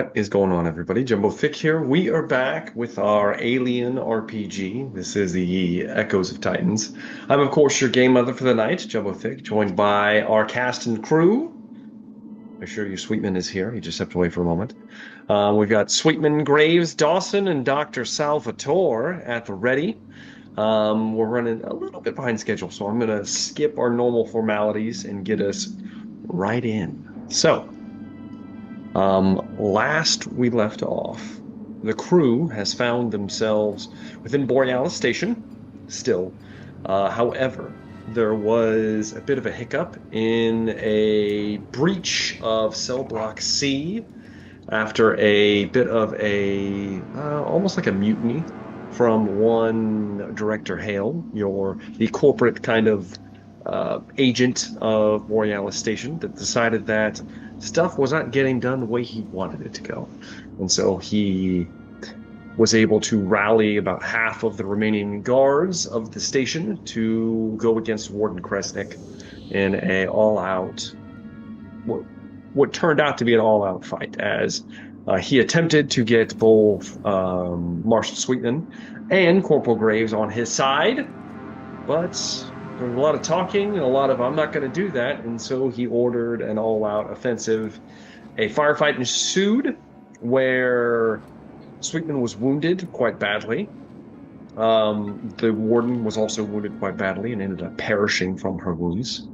What is going on, everybody? Jumbo Thick here. We are back with our Alien RPG. This is the Echoes of Titans. I'm, of course, your game mother for the night, Jumbo Thick, joined by our cast and crew. I assure you, Sweetman is here. He just stepped away for a moment. We've got Sweetman, Graves, Dawson, and Dr. Salvatore at the ready. We're running a little bit behind schedule, so I'm going to skip our normal formalities and get us right in. Last we left off, the crew has found themselves within Borealis Station still. However, there was a bit of a hiccup in a breach of cell block C after a bit of almost like a mutiny from one Director Hale, the corporate kind of agent of Borealis Station, that decided that stuff was not getting done the way he wanted it to go. And so he was able to rally about half of the remaining guards of the station to go against Warden Kresnik in a all-out, what turned out to be an all-out fight, as he attempted to get both Marshal Sweetman and Corporal Graves on his side, but there was a lot of talking and a lot of "I'm not going to do that," and so he ordered an all-out offensive. A firefight ensued where Sweetman was wounded quite badly. The warden was also wounded quite badly and ended up perishing from her wounds.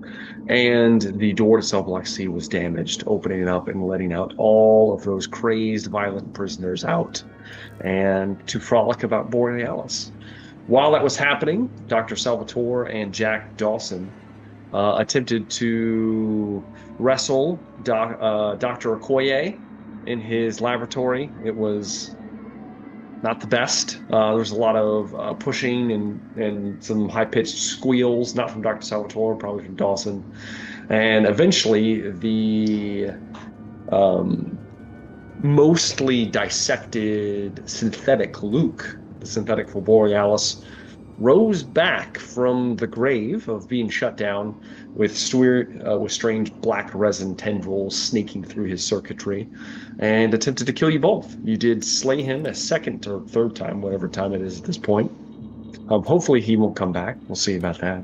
And the door to Cell Block C was damaged, opening it up and letting out all of those crazed, violent prisoners out and to frolic about Borealis. While that was happening, Dr. Salvatore and Jack Dawson attempted to wrestle Dr. Okoye in his laboratory. It was not the best. There was a lot of pushing and some high-pitched squeals, not from Dr. Salvatore, probably from Dawson. And eventually, the mostly dissected synthetic Luke, the synthetic for Borealis, rose back from the grave of being shut down with strange black resin tendrils sneaking through his circuitry, and attempted to kill you both. You did slay him a second or third time, whatever time it is at this point. Hopefully he won't come back. We'll see about that.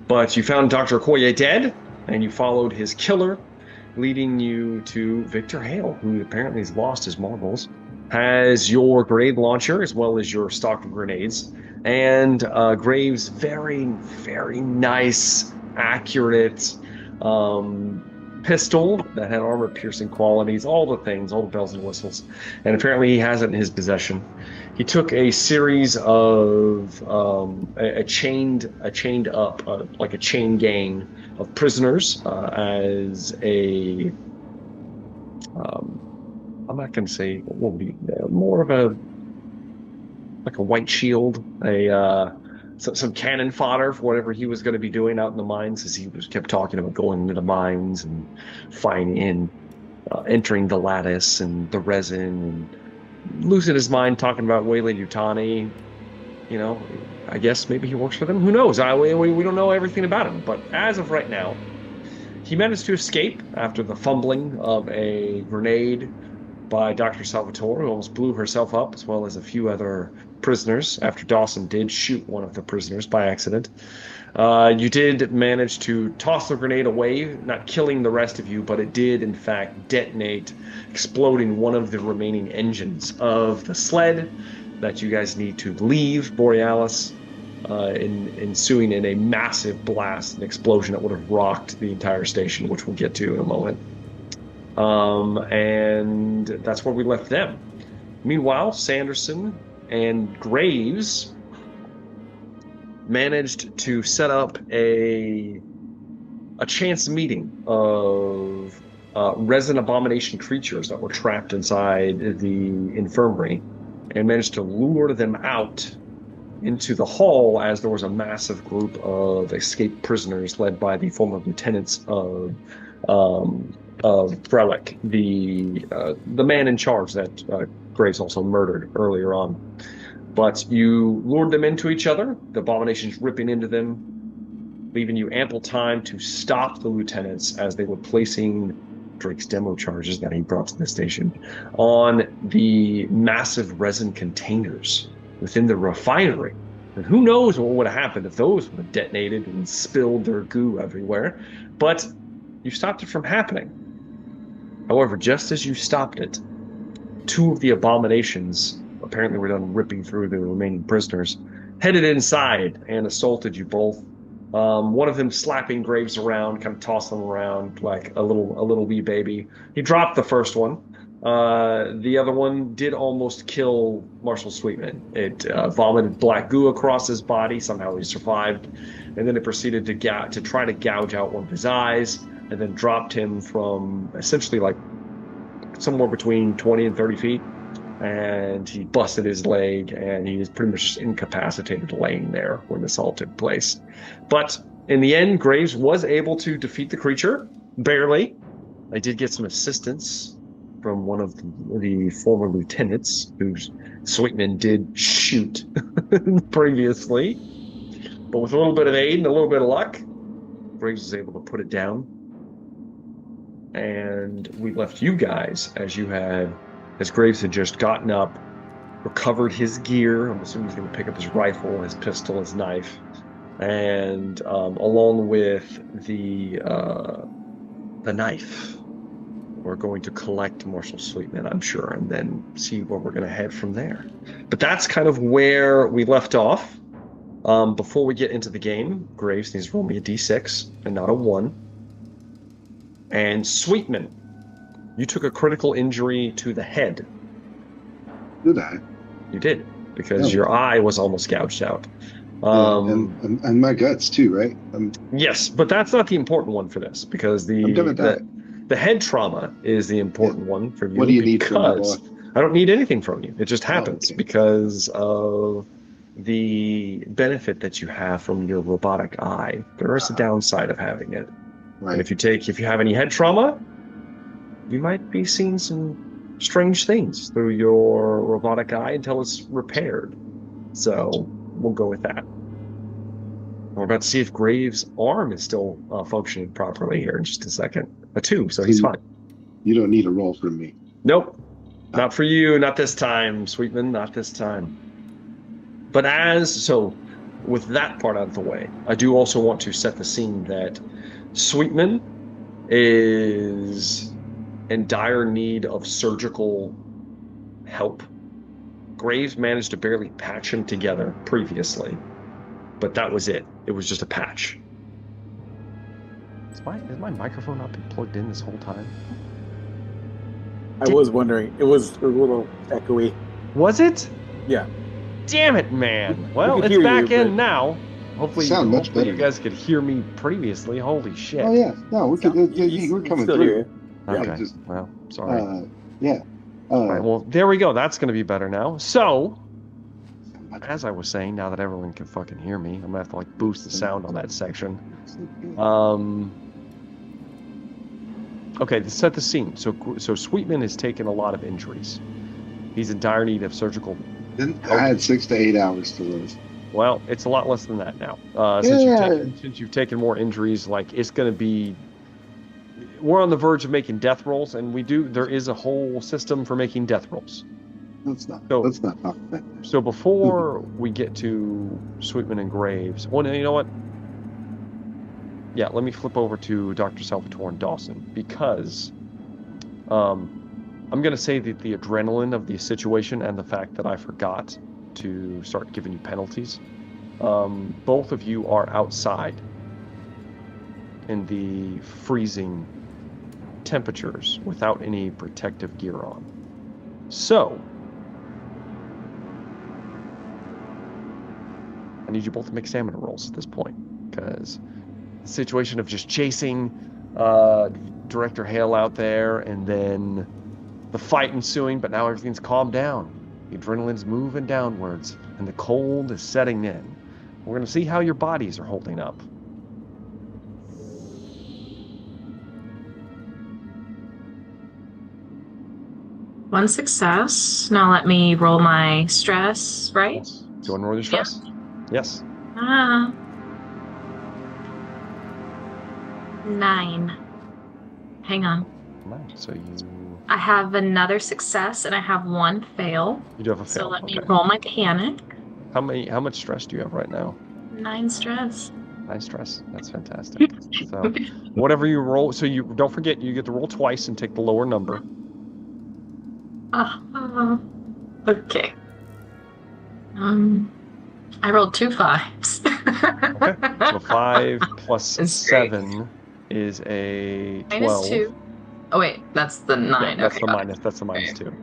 But you found Dr. Okoye dead, and you followed his killer, leading you to Victor Hale, who apparently has lost his marbles, has your grenade launcher as well as your stock of grenades, and Graves' very, very nice, accurate pistol that had armor-piercing qualities, all the things, all the bells and whistles. And apparently he has it in his possession. He took a series of a chained up, like a chain gang of prisoners as a I'm not going to say what will be more of a white shield, some cannon fodder for whatever he was going to be doing out in the mines, as he kept talking about going into the mines and entering the lattice and the resin, and losing his mind talking about Weyland-Yutani. You know, I guess maybe he works for them. Who knows? We don't know everything about him. But as of right now, he managed to escape after the fumbling of a grenade by Dr. Salvatore, who almost blew herself up, as well as a few other prisoners, after Dawson did shoot one of the prisoners by accident. You did manage to toss the grenade away, not killing the rest of you, but it did, in fact, detonate, exploding one of the remaining engines of the sled that you guys need to leave Borealis, ensuing in a massive blast, an explosion that would have rocked the entire station, which we'll get to in a moment. And that's where we left them. Meanwhile, Sanderson and Graves managed to set up a chance meeting of resin abomination creatures that were trapped inside the infirmary, and managed to lure them out into the hall, as there was a massive group of escaped prisoners led by the former lieutenants of Frelick, the man in charge that Graves also murdered earlier on. But you lured them into each other, the abominations ripping into them, leaving you ample time to stop the lieutenants as they were placing Drake's demo charges that he brought to the station on the massive resin containers within the refinery. And who knows what would have happened if those would have detonated and spilled their goo everywhere. But you stopped it from happening. However, just as you stopped it, two of the abominations apparently were done ripping through the remaining prisoners, headed inside and assaulted you both. One of them slapping Graves around, kind of tossing him around like a little wee baby. He dropped the first one. The other one did almost kill Marshall Sweetman. It vomited black goo across his body. Somehow he survived, and then it proceeded to try to gouge out one of his eyes, and then dropped him from essentially like somewhere between 20 and 30 feet. And he busted his leg, and he was pretty much just incapacitated, laying there when this all took place. But in the end, Graves was able to defeat the creature, barely. I did get some assistance from one of the former lieutenants, who Sweetman did shoot previously. But with a little bit of aid and a little bit of luck, Graves was able to put it down. And we left you guys as Graves had just gotten up, recovered his gear. I'm assuming he's going to pick up his rifle, his pistol, his knife, and along with the knife, we're going to collect Marshall Sweetman, I'm sure, and then see where we're going to head from there. But that's kind of where we left off. Before we get into the game, Graves needs to roll me a d6 and not a 1. And Sweetman, you took a critical injury to the head. Did I? You did, because your eye was almost gouged out. And my guts too, right? Yes, but that's not the important one for this, because the head trauma is the important one for you. What do you need from me, boy? I don't need anything from you. It just happens because of the benefit that you have from your robotic eye. There is a downside of having it. Right. And if you have any head trauma, you might be seeing some strange things through your robotic eye until it's repaired. So we'll go with that. We're about to see if Graves' arm is still functioning properly here in just a second. A 2, so he's fine. You don't need a roll from me. Nope. Not for you. Not this time, Sweetman. Not this time. But with that part out of the way, I do also want to set the scene that Sweetman is in dire need of surgical help. Graves managed to barely patch him together previously, but that was it. It was just a patch. Is my microphone not been plugged in this whole time? I was wondering. It was a little echoey. Was it? Yeah. Damn it, man. Well, it's back in now. Hopefully you guys could hear me previously. Holy shit. Oh, yeah. No, we're coming through. Okay. Well, sorry. Yeah. All right, well, there we go. That's going to be better now. So, as I was saying, now that everyone can fucking hear me, I'm going to have to boost the sound on that section. Okay, to set the scene. So Sweetman has taken a lot of injuries. He's in dire need of surgical. I had 6 to 8 hours to live. Well, it's a lot less than that now. Since you've taken more injuries, it's going to be. We're on the verge of making death rolls, and there is a whole system for making death rolls. Let's not talk about that. So before we get to Sweetman and Graves, you know what? Yeah, let me flip over to Dr. Salvatore and Dawson, because I'm going to say that the adrenaline of the situation and the fact that I forgot to start giving you penalties, both of you are outside in the freezing temperatures without any protective gear on. So, I need you both to make stamina rolls at this point, because the situation of just chasing Director Hale out there and then the fight ensuing, but now everything's calmed down. The adrenaline's moving downwards, and the cold is setting in. We're going to see how your bodies are holding up. One success. Now let me roll my stress, right? Yes. Do you want to roll your stress? Yeah. Yes. 9. Hang on. 9. So I have another success and I have one fail. you do have a fail. So let me okay. roll my panic. How much stress do you have right now? 9 stress. 9 stress. That's fantastic. So whatever you roll, so you don't forget you get to roll twice and take the lower number. Okay. I rolled 2 5s. Okay. So 5 plus It's 7 is a 12. -2. Oh wait, that's the 9. Yeah, that's okay, the got minus. That's the minus 2.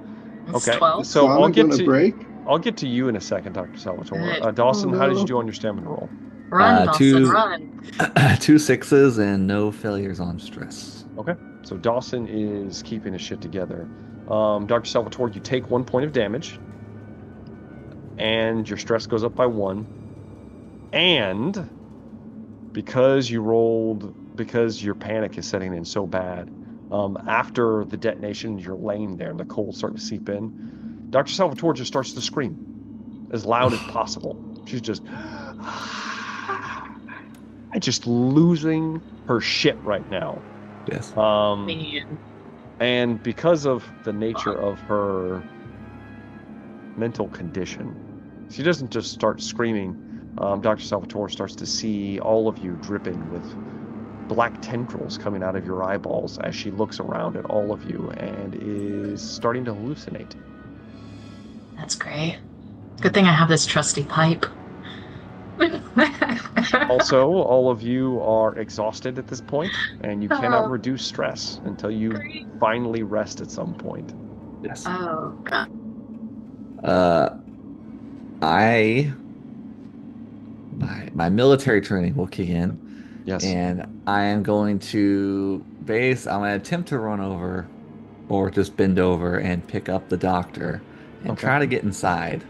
It's Okay. 12. So I'll get to break. I'll get to you in a second, Dr. Salvatore. Good. Dawson, how did you do on your stamina roll? Run, Dawson, 2 run. 2 6s and no failures on stress. Okay. So Dawson is keeping his shit together. Dr. Salvatore, you take 1 point of damage, and your stress goes up by 1. And because your panic is setting in so bad, after the detonation, you're laying there and the cold starting to seep in. Dr. Salvatore just starts to scream as loud as possible. She's just losing her shit right now. Yes. Man. And because of the nature of her mental condition, she doesn't just start screaming. Dr. Salvatore starts to see all of you dripping with black tendrils coming out of your eyeballs as she looks around at all of you and is starting to hallucinate. That's great. Good thing I have this trusty pipe. Also, all of you are exhausted at this point, and you cannot reduce stress until you finally rest at some point. Yes. Oh, God. My military training will kick in. Yes. And I am going to I'm going to attempt to run over or just bend over and pick up the doctor and try to get inside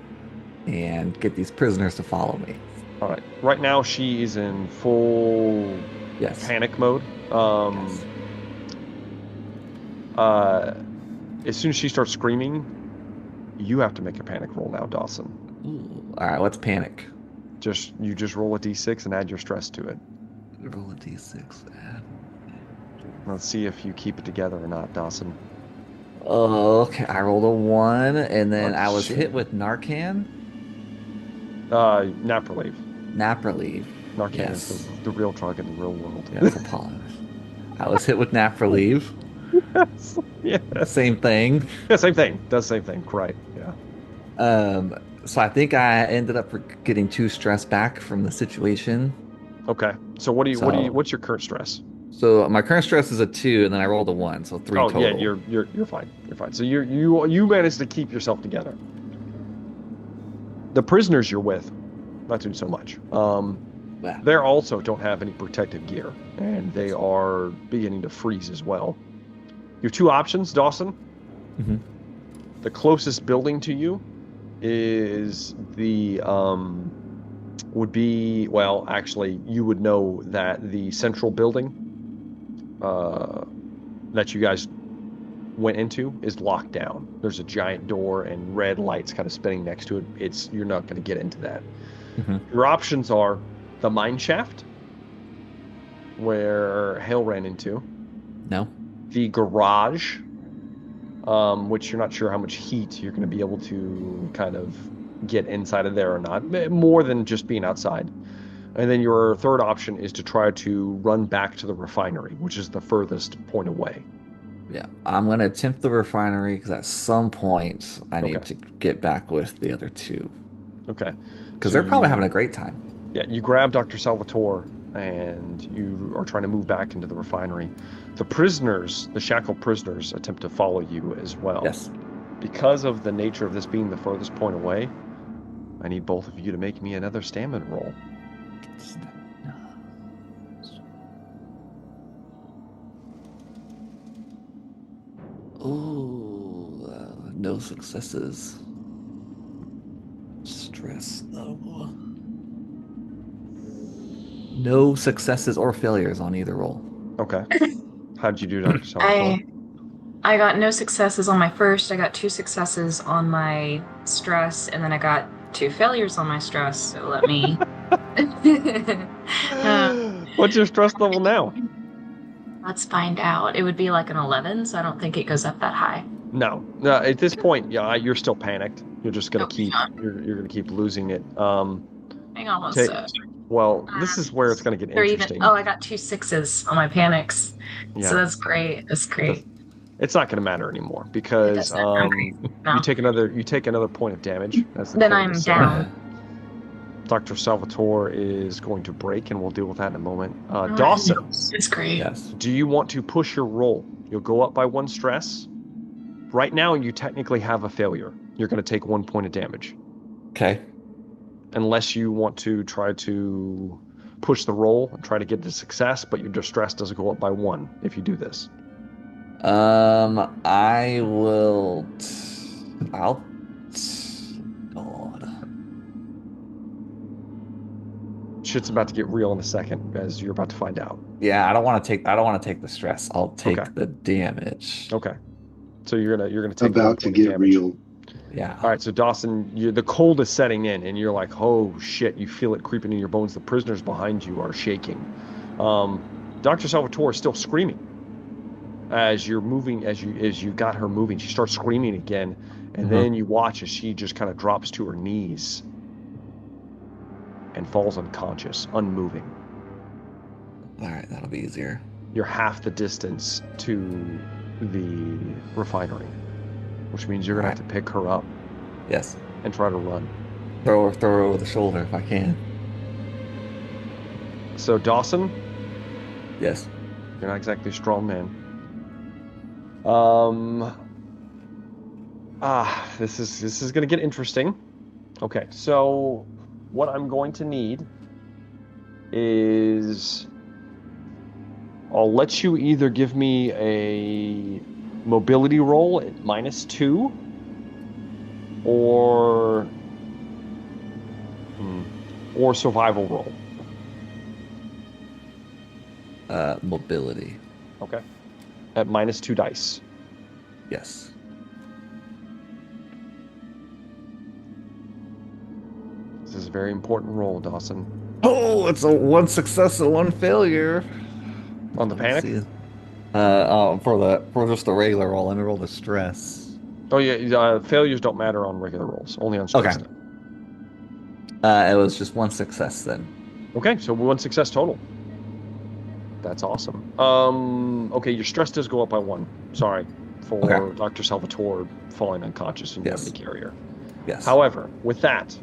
and get these prisoners to follow me. All right. Right now, she is in full panic mode. As soon as she starts screaming, you have to make a panic roll now, Dawson. Ooh. All right, what's panic? You just roll a d6 and add your stress to it. Roll a d6. Let's see if you keep it together or not, Dawson. Oh, okay. I rolled a 1, and then I was hit with Narcan. Nap relief. Nap relief. Narcan is the real drug in the real world. Yes, apologize. I was hit with nap relief. Yes. Yeah. Same thing. Yeah, same thing. Does the same thing. Right. Yeah. So I think I ended up getting 2 stress back from the situation. Okay. So what's your current stress? So my current stress is a 2, and then I rolled a 1, so 3 total. Yeah, you're fine. You're fine. So you managed to keep yourself together. The prisoners you're with, not doing so much. They also don't have any protective gear, and they are beginning to freeze as well. You have 2 options, Dawson. Mm-hmm. The closest building to you is actually, you would know that the central building that you guys went into is locked down. There's a giant door and red lights kind of spinning next to it. You're not going to get into that. Mm-hmm. Your options are the mine shaft, where Hale ran into. No. The garage, which you're not sure how much heat you're going to be able to kind of get inside of there or not, more than just being outside. And then your third option is to try to run back to the refinery, which is the furthest point away. Yeah, I'm going to attempt the refinery because at some point I need to get back with the other 2. Okay. Because they're probably having a great time. Yeah, you grab Dr. Salvatore and you are trying to move back into the refinery. The prisoners, the shackled prisoners, attempt to follow you as well. Yes. Because of the nature of this being the furthest point away, I need both of you to make me another stamina roll. Oh, no successes. Stress level. No successes or failures on either roll. Okay. How'd you do, Dr. Salvatore? I got no successes on my first. I got 2 successes on my stress, and then I got 2 failures on my stress. So let me. What's your stress level now? Let's find out. It would be like an 11, so I don't think it goes up that high. No, at this point, yeah, you're still panicked. You're just gonna Okay. you're gonna keep losing it. Hang on one take- sec. Well, this is where it's gonna get Or interesting. even, oh, I got 2 6s on my panics. Yeah. So that's great. That's great. It's not gonna matter anymore because It doesn't. Okay. No. you take another point of damage. That's the Then point I'm of the down. Dr. Salvatore is going to break, and we'll deal with that in a moment. Alright. Dawson, It's great. Yes. do you want to push your roll? You'll go up by 1 stress. Right now, you technically have a failure. You're going to take 1 point of damage. Okay. Unless you want to try to push the roll and try to get to success, but your distress doesn't go up by 1 if you do this. I will. I'll. God. Shit's about to get real in a second, as you're about to find out. Yeah, I don't want to take the stress. I'll take Okay. the damage. Okay. So you're gonna take 1 About to point of get damage. real. Yeah. All right, so Dawson, the cold is setting in, and you're like, "Oh shit!" You feel it creeping in your bones. The prisoners behind you are shaking. Dr. Salvatore is still screaming as you're moving. As you got her moving, she starts screaming again, and then you watch as she just kind of drops to her knees and falls unconscious, unmoving. All right, that'll be easier. You're half the distance to the refinery, which means you're gonna have to pick her up Yes. and try to run. Throw her over the shoulder if I can. So Dawson, Yes. you're not exactly a strong man. This is gonna get interesting. Okay, so what I'm going to need is I'll let you either give me a mobility roll at -2 or survival roll. Mobility. Okay. At -2 dice. Yes. This is a very important roll, Dawson. Oh, it's a 1 success and 1 failure. On the panic? For just the regular roll. Let me roll the stress. Oh yeah, failures don't matter on regular rolls, only on stress. Okay. It was just 1 success then. Okay, so 1 success total. That's awesome. Okay, your stress does go up by 1. Sorry for Okay. Dr. Salvatore falling unconscious and you have Yes. to carry her. Yes. However, with that,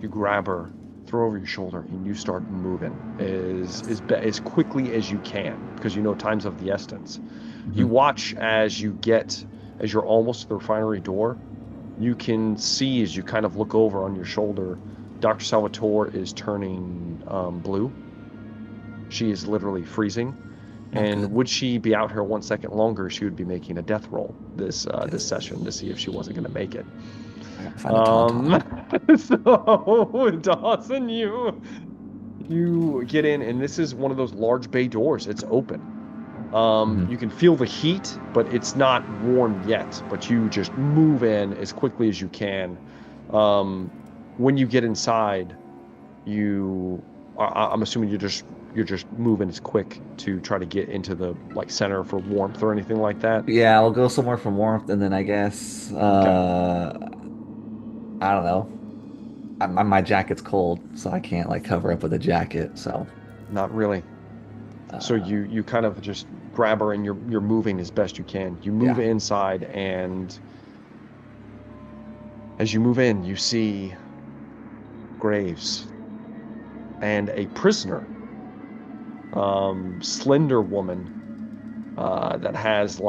you grab her, throw over your shoulder, and you start moving as quickly as you can because you know time's of the essence. You watch as you're almost to the refinery door. You can see as you kind of look over on your shoulder, Dr. Salvatore is turning blue. She is literally freezing. And Okay. would she be out here 1 second longer, she would be making a death roll this session to see if she wasn't going to make it. I gotta find a tauntaun. So Dawson, you get in, and this is one of those large bay doors. It's open. You can feel the heat, but it's not warm yet. But you just move in as quickly as you can. When you get inside, I'm assuming you're just moving as quick to try to get into the center for warmth or anything like that. Yeah, I'll go somewhere for warmth, and then I guess I don't know. My jacket's cold, so I can't cover up with a jacket. So Not really. So you kind of just grab her and you're moving as best you can. You move inside, and as you move in, you see Graves and a prisoner, slender woman that has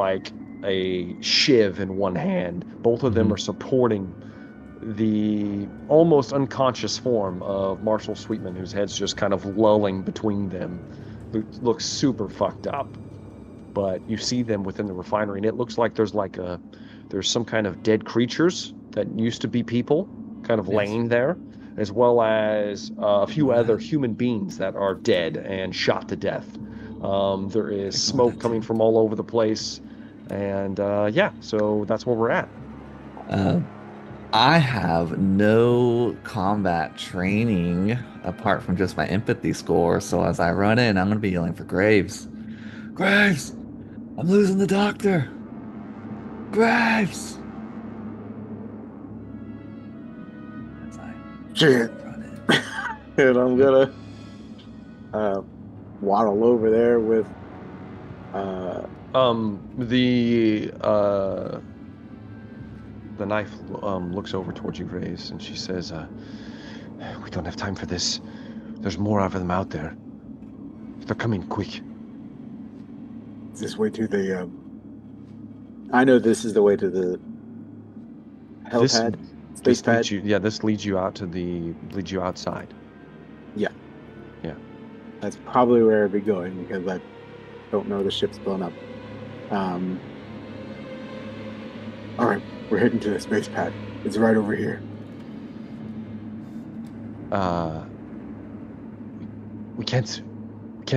a shiv in one hand. Both of them are supporting the almost unconscious form of Marshall Sweetman, whose head's just kind of lulling between them. Looks super fucked up. But you see them within the refinery, and it looks like there's some kind of dead creatures that used to be people kind of laying there, as well as a few other human beings that are dead and shot to death. There is smoke coming from all over the place, and so that's where we're at. I have no combat training apart from just my empathy score, so as I run in, I'm going to be yelling for Graves. Graves! I'm losing the doctor! Graves! Shit. And I'm gonna waddle over there with the knife looks over towards you, Graves, and she says, "We don't have time for this. There's more of them out there. They're coming quick." this way to the I know this is the way to the helipad, space pad. This leads you out to leads you outside. That's probably where I'd be going because I don't know the ship's blown up. All right, we're heading to the space pad. It's right over here. We can't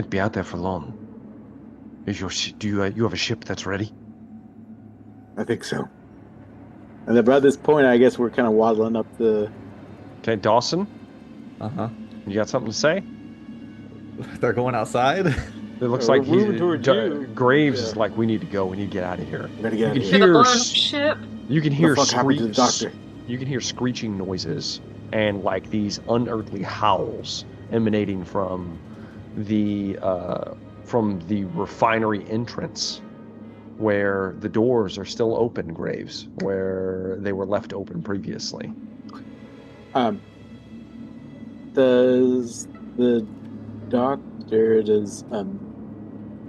be out there for long. Do you have a ship that's ready? I think so. And about this point, I guess we're kind of waddling up the. Okay, Dawson. Uh-huh. You got something to say? They're going outside? It looks We're like moving towards you. Graves is like, we need to go. We need to get out of here. We gotta get out of You here. To the hear blown ship. You can hear What the fuck happened to the doctor? You can hear screeching noises and like these unearthly howls emanating from the refinery entrance, where the doors are still open, Graves, where they were left open previously. Does the doctor,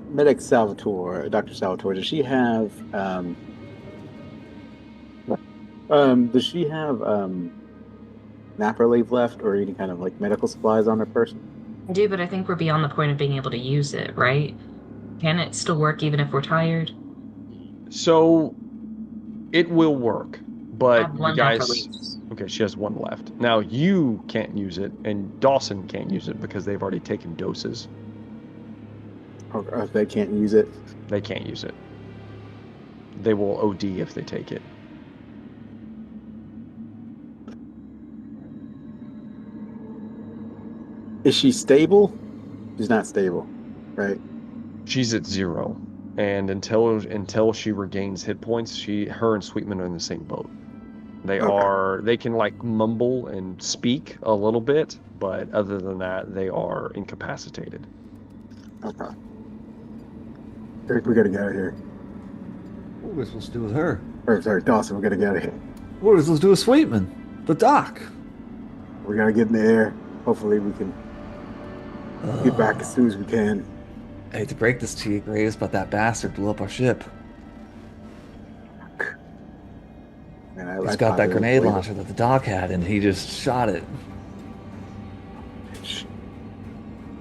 Medic Salvatore, Dr. Salvatore, does she have nap relief left or any kind of like medical supplies on her person? I do, but I think we're beyond the point of being able to use it, right? Can it still work even if we're tired? So it will work, I but have you one guys. relief. Okay, she has one left. Now you can't use it, and Dawson can't use it because they've already taken doses. Or if they can't use it? They can't use it. They will OD if they take it. Is she stable? She's not stable, right? She's at 0, and until she regains hit points, her and Sweetman are in the same boat. They can like mumble and speak a little bit, but other than that, they are incapacitated. Okay. Eric, we gotta get out of here. What are we supposed to do with her? Or sorry, Dawson, we gotta get out of here. What are we supposed to do with Sweetman? The doc? We gotta get in the air. Hopefully we can get back as soon as we can. I hate to break this to you, Graves, but that bastard blew up our ship. Man, He's got that grenade launcher that the doc had, and he just shot it.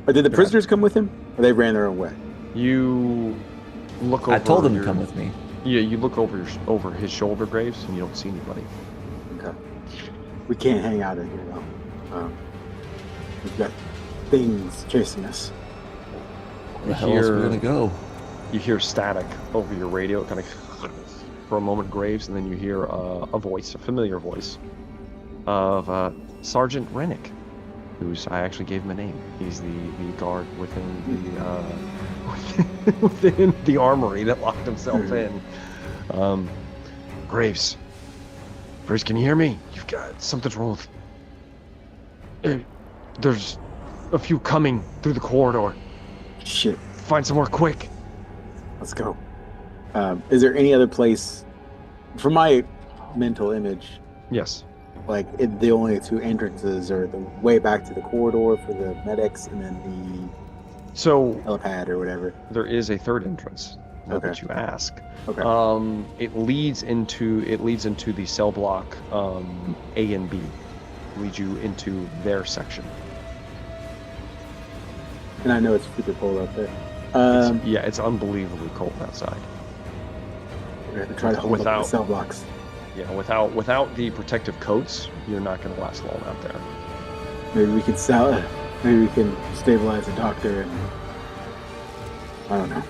But did the prisoners come with him? Or they ran their own way? You look over. I told him to come with me. Yeah, you look over his shoulder, Graves, and you don't see anybody. Okay. We can't hang out in here, though. We've got things chasing us. Where the hell else are we gonna go? You hear static over your radio, kind of for a moment, Graves, and then you hear a voice, a familiar voice, of Sergeant Rennick, I actually gave him a name. He's the guard within within the armory that locked himself in. Graves, can you hear me? You've got something's wrong with. There's a few coming through the corridor. Shit. Find somewhere quick. Let's go. Is there any other place, from my mental image, Yes. like the only two entrances are the way back to the corridor for the medics and then So the helipad or whatever? there is a third entrance. Now Okay. that you ask. Okay. It leads into the cell block A and B. Leads you into their section. And I know it's super cold out there. It's unbelievably cold outside. We have to try to hold up the cell blocks. Yeah, without the protective coats, you're not going to last long out there. Maybe we can stabilize the doctor and I don't know.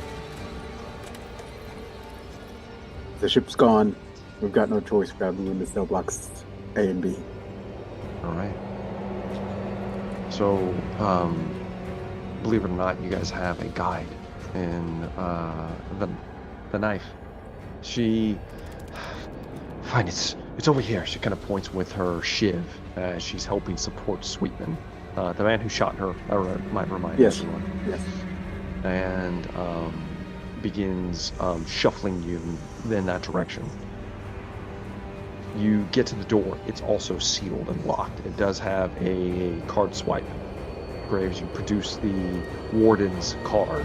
The ship's gone. We've got no choice. We've got to move into cell blocks A and B. All right. So, believe it or not, you guys have a guide and the knife. Fine, it's over here. She kind of points with her shiv as she's helping support Sweetman, the man who shot her. I might remind everyone. Yes. And begins shuffling you in that direction. You get to the door. It's also sealed and locked. It does have a card swipe. Graves, you produce the warden's card,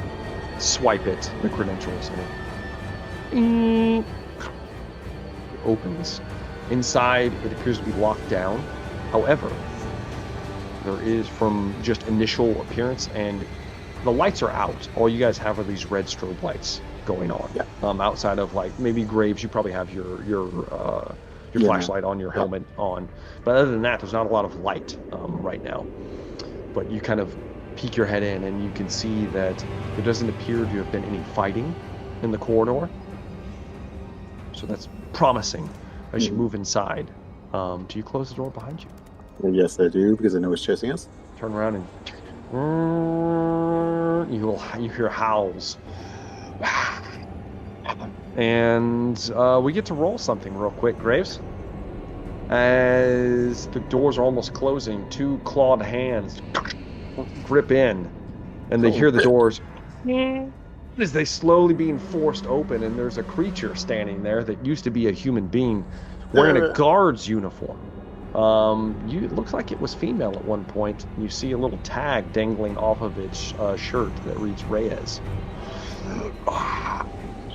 swipe it, the credentials, and it opens. Inside, it appears to be locked down. However, there is, from just initial appearance, and the lights are out. All you guys have are these red strobe lights going on. Yeah. Outside of, like, maybe Graves, you probably have your flashlight on your helmet on. But other than that, there's not a lot of light right now. But you kind of peek your head in, and you can see that there doesn't appear to have been any fighting in the corridor. So that's promising as you move inside. Do you close the door behind you? Yes, I do, because I know it's chasing us. Turn around and you hear howls. And we get to roll something real quick, Graves. As the doors are almost closing, two clawed hands grip in, and they hear the doors as they slowly being forced open, and there's a creature standing there that used to be a human being wearing a guard's uniform. It looks like it was female at one point. You see a little tag dangling off of its shirt that reads Reyes.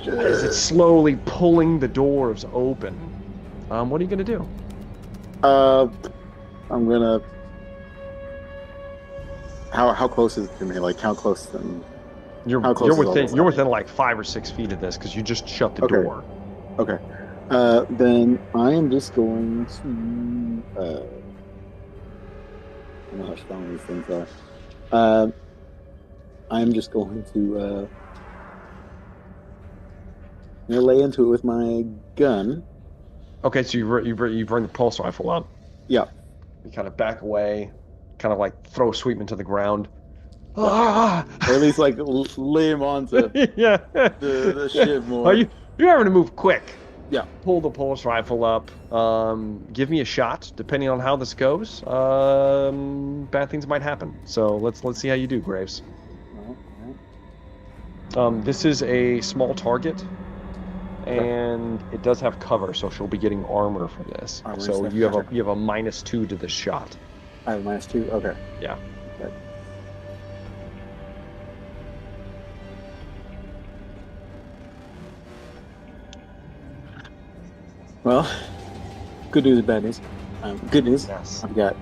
As it's slowly pulling the doors open. What are you gonna do? I'm gonna. How close is it to me? Like, how close then? You're within like 5 or 6 feet of this because you just shut the door. Okay. Then I am just going to. I don't know how strong these things are. I'm just going to. I'm gonna lay into it with my gun. Okay, so you bring the pulse rifle up. Yeah. You kind of back away, kind of like throw Sweetman to the ground. Or at least like lay him onto yeah. the shiv more. You're having to move quick. Yeah. Pull the pulse rifle up. Give me a shot. Depending on how this goes, bad things might happen. So let's see how you do, Graves. This is a small target. And it does have cover, so she'll be getting armor for this. So you have a -2 to this shot. I have a -2. Okay. Yeah. Okay. Well, good news and bad news. Good news. Yes. I've got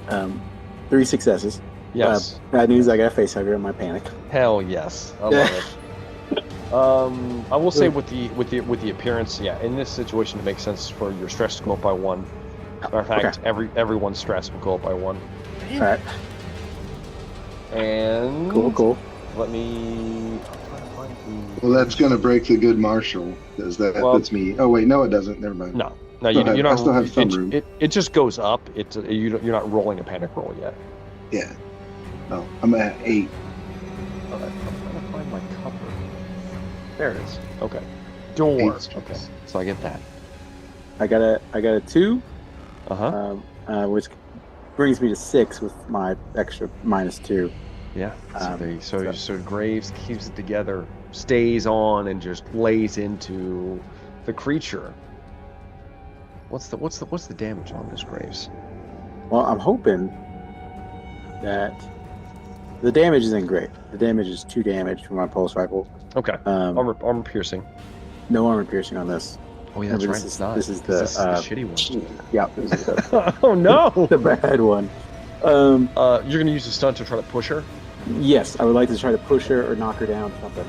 3 successes. Yes. Bad news. I got a face hugger in my panic. Hell yes. I love it. I will say with the appearance, yeah, in this situation it makes sense for your stress to go up by 1. Matter of fact, everyone's stress will go up by 1. All right. And Cool. Let me. Well, that's gonna break the good marshal because that puts me. Oh wait, no, it doesn't. Never mind. No, you're not. I still have some room. It just goes up. You're not rolling a panic roll yet. Yeah. No, I'm at 8. All right, I'm trying to find my cover. There it is. Okay. Door. Okay. So I get that. I got a 2. Which brings me to 6 with my extra -2. Yeah. So Graves keeps it together, stays on, and just lays into the creature. What's the damage on this, Graves? Well, I'm hoping that the damage isn't great. The damage is 2 damage from my pulse rifle. Okay. Armor piercing. No armor piercing on this. Oh yeah, that's right. It's not. This is the shitty one. Yeah. This is the, oh no. The bad one. You're gonna use the stunt to try to push her. Yes, I would like to try to push her or knock her down. Something.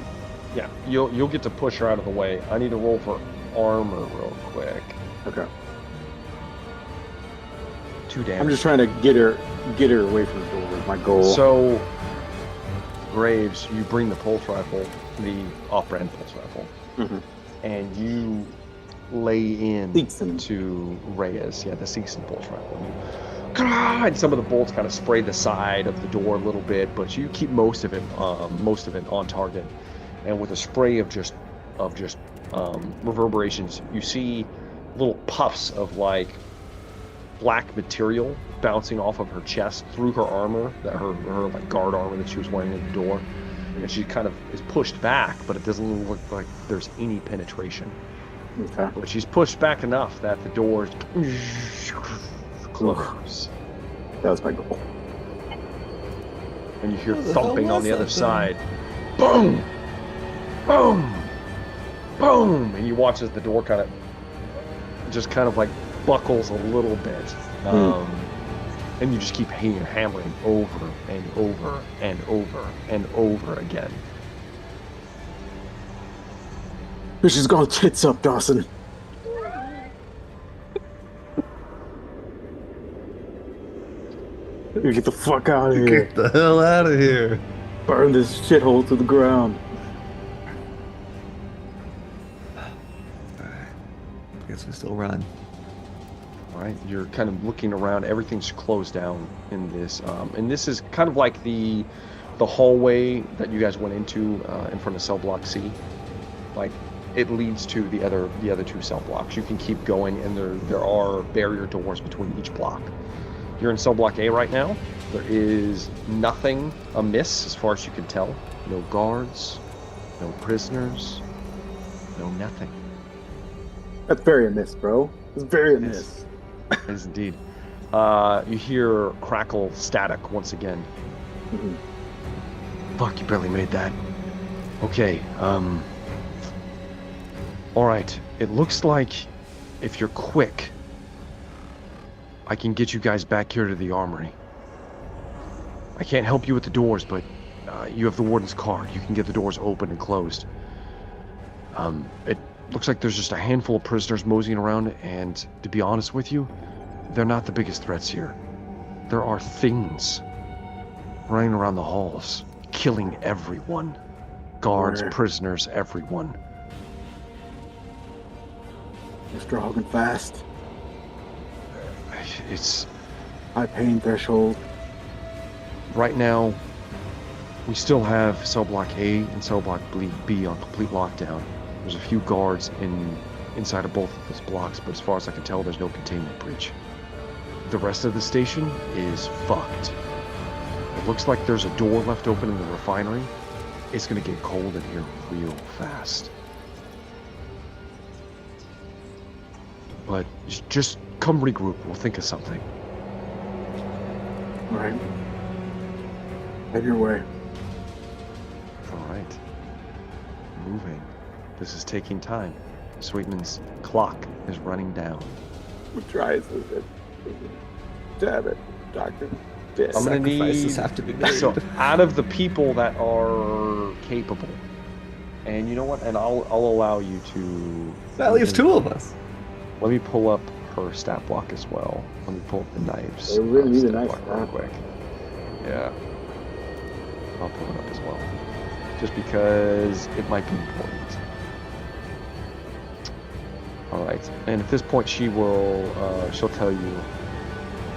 Yeah, you'll get to push her out of the way. I need to roll for armor real quick. Okay. 2 damage. I'm just trying to get her away from the door. Is my goal. So, Graves, you bring the pulse rifle, the off-brand pulse rifle, and you lay in to Reyes. Yeah, the Seegson pulse rifle. And some of the bolts kind of spray the side of the door a little bit, but you keep most of it on target. and with a spray of just reverberations, you see little puffs of like black material bouncing off of her chest through her armor, that her like guard armor that she was wearing at the door, and she kind of is pushed back, but it doesn't look like there's any penetration. Okay. But she's pushed back enough that the doors close. That was my goal. And you hear What the thumping hell on the was other that side. Boom! Boom! Boom! And you watch as the door kind of like buckles a little bit. And you just keep hammering over and over and over and over again. This is going tits up, Dawson. You get the fuck out of here. Get the hell out of here. Burn this shithole to the ground. I guess we still run. All right, you're kind of looking around. Everything's closed down in this, and this is kind of like the hallway that you guys went into in front of cell block C. Like, it leads to the other two cell blocks. You can keep going, and there are barrier doors between each block. You're in cell block A right now. There is nothing amiss as far as you can tell. No guards, no prisoners, no nothing. That's very amiss, bro. It's very amiss. It is indeed. You hear crackle static once again. Mm-hmm. Fuck, you barely made that. Okay, alright. It looks like if you're quick, I can get you guys back here to the armory. I can't help you with the doors, but you have the warden's card. You can get the doors open and closed. It looks like there's just a handful of prisoners moseying around, and to be honest with you, they're not the biggest threats here. There are things running around the halls, killing everyone. Guards, prisoners, everyone. You're strong and fast. It's... High pain threshold. Right now, we still have cell block A and cell block B on complete lockdown. There's a few guards inside of both of those blocks, but as far as I can tell, there's no containment breach. The rest of the station is fucked. It looks like there's a door left open in the refinery. It's gonna get cold in here real fast. But just come regroup. We'll think of something. All right. Head your way. All right. Moving. This is taking time. Sweetman's clock is running down. We'll try it. Damn it, Doctor. I'm gonna Sacrifices need... have to be made. So, out of the people that are capable, and you know what? And I'll allow you to... That leaves two of us. Let me pull up her stat block as well. Let me pull up the knives. They really need a stat knife, block huh? real quick. Yeah. I'll pull it up as well. Just because it might be important. Alright. And at this point she'll tell you,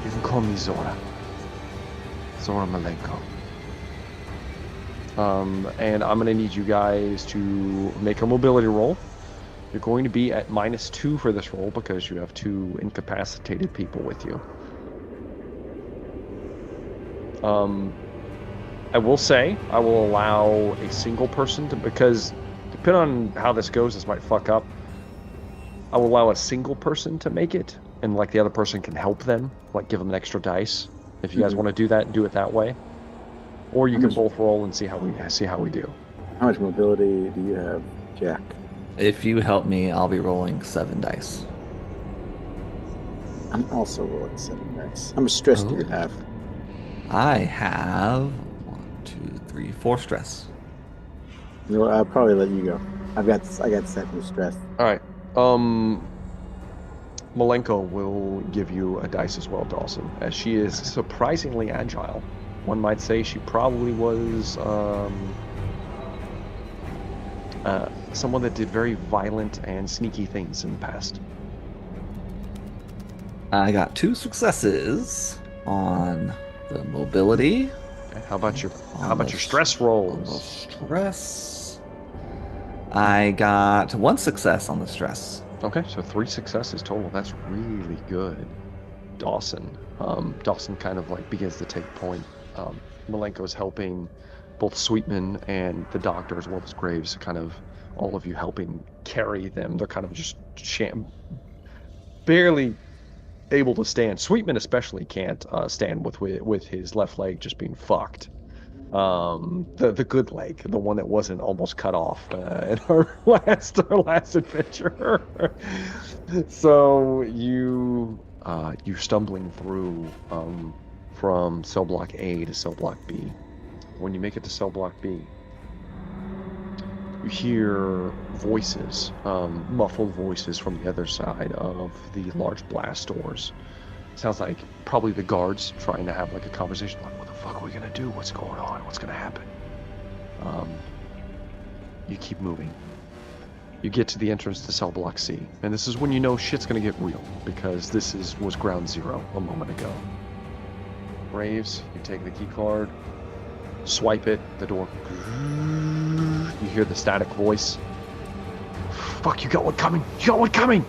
you can call me Zora. Zora Malenko. And I'm gonna need you guys to make a mobility roll. You're going to be at -2 for this roll because you have 2 incapacitated people with you. I will say, I will allow a single person to, because depending on how this goes, this might fuck up. I will allow a single person to make it, and like the other person can help them, like give them an extra dice. If you guys want to do that, do it that way. Or you can both roll and see how we do. How much mobility do you have, Jack? If you help me, I'll be rolling 7 dice. I'm also rolling 7 dice. How much stress do you have? I have 4 stress. You know, I'll probably let you go. I got 7 stress. All right. Malenko will give you a dice as well, Dawson, as she is surprisingly agile. One might say she probably was someone that did very violent and sneaky things in the past. I got 2 successes on the mobility. Okay, how about your stress rolls? Stress. I got 1 success on the stress. Okay, so 3 successes total. That's really good. Dawson. Dawson kind of like begins to take point. Malenko's helping both Sweetman and the doctor, as well as Graves, kind of all of you helping carry them. They're kind of just barely able to stand. Sweetman especially can't stand with his left leg just being fucked. The good leg, the one that wasn't almost cut off in our last adventure. So you're stumbling through from cell block A to cell block B. When you make it to cell block B, you hear voices, muffled voices from the other side of the large blast doors. Sounds like probably the guards trying to have like a conversation, like, what the fuck are we gonna do? What's going on? What's gonna happen? You keep moving. You get to the entrance to cell block C, and this is when you know shit's gonna get real, because this was ground zero a moment ago. Graves, you take the key card, swipe it, the door. You hear the static voice. Fuck, you got one coming! You got one coming!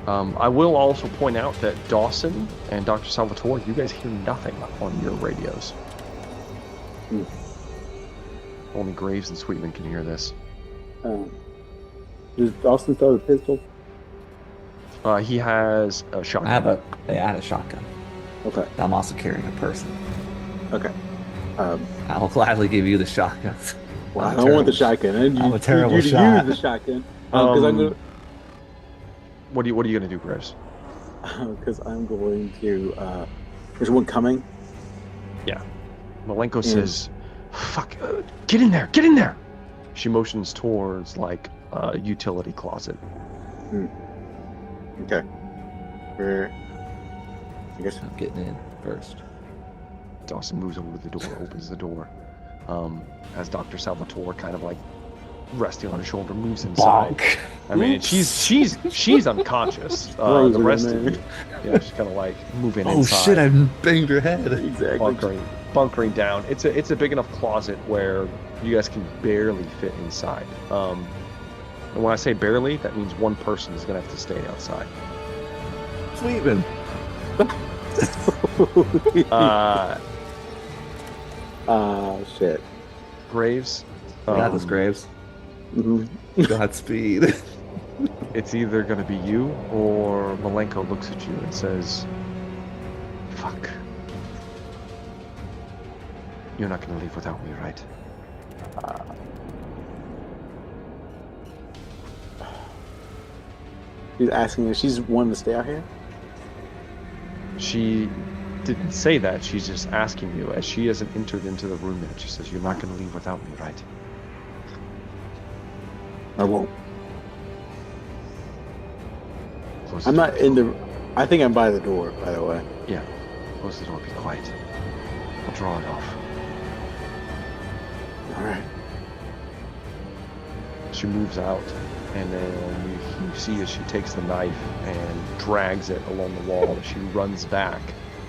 I will also point out that Dawson and Dr. Salvatore, you guys hear nothing on your radios. Only Graves and Sweetman can hear this. Does Dawson still have a pistol? He has a shotgun. I had a shotgun. Okay. I'm also carrying a person. Okay. I'll gladly give you the shotgun. Well, I don't want the shotgun. I'm a terrible shot. shot. Use the shotgun. Because I'm gonna. What are you gonna do, Graves? Because I'm going to. There's one coming. Yeah. Malenko says, "Fuck! Get in there! Get in there!" She motions towards like a utility closet. Okay. I guess I'm getting in first. Dawson moves over to the door, opens the door. As Dr. Salvatore kind of like resting on his shoulder moves inside. Bonk. I mean, she's unconscious. The rest of you, she's kind of like moving inside. Oh shit! I banged her head. exactly. Bunkering down. It's a big enough closet where you guys can barely fit inside. And when I say barely, that means one person is gonna have to stay outside. Sweetman. Shit. Graves. I got this, Graves. Mm-hmm. Godspeed. It's either gonna be you or Malenko looks at you and says, "Fuck. You're not gonna leave without me, right?" She's asking if she's wanting to stay out here. She didn't say that. She's just asking you, as she hasn't entered into the room yet. She says, "You're not gonna leave without me, right?" I won't. Close I'm the not door. in the. I think I'm by the door. By the way. Yeah. Close the door. Be quiet. I'll draw it off. All right. She moves out, and then you see as she takes the knife and drags it along the wall. She runs back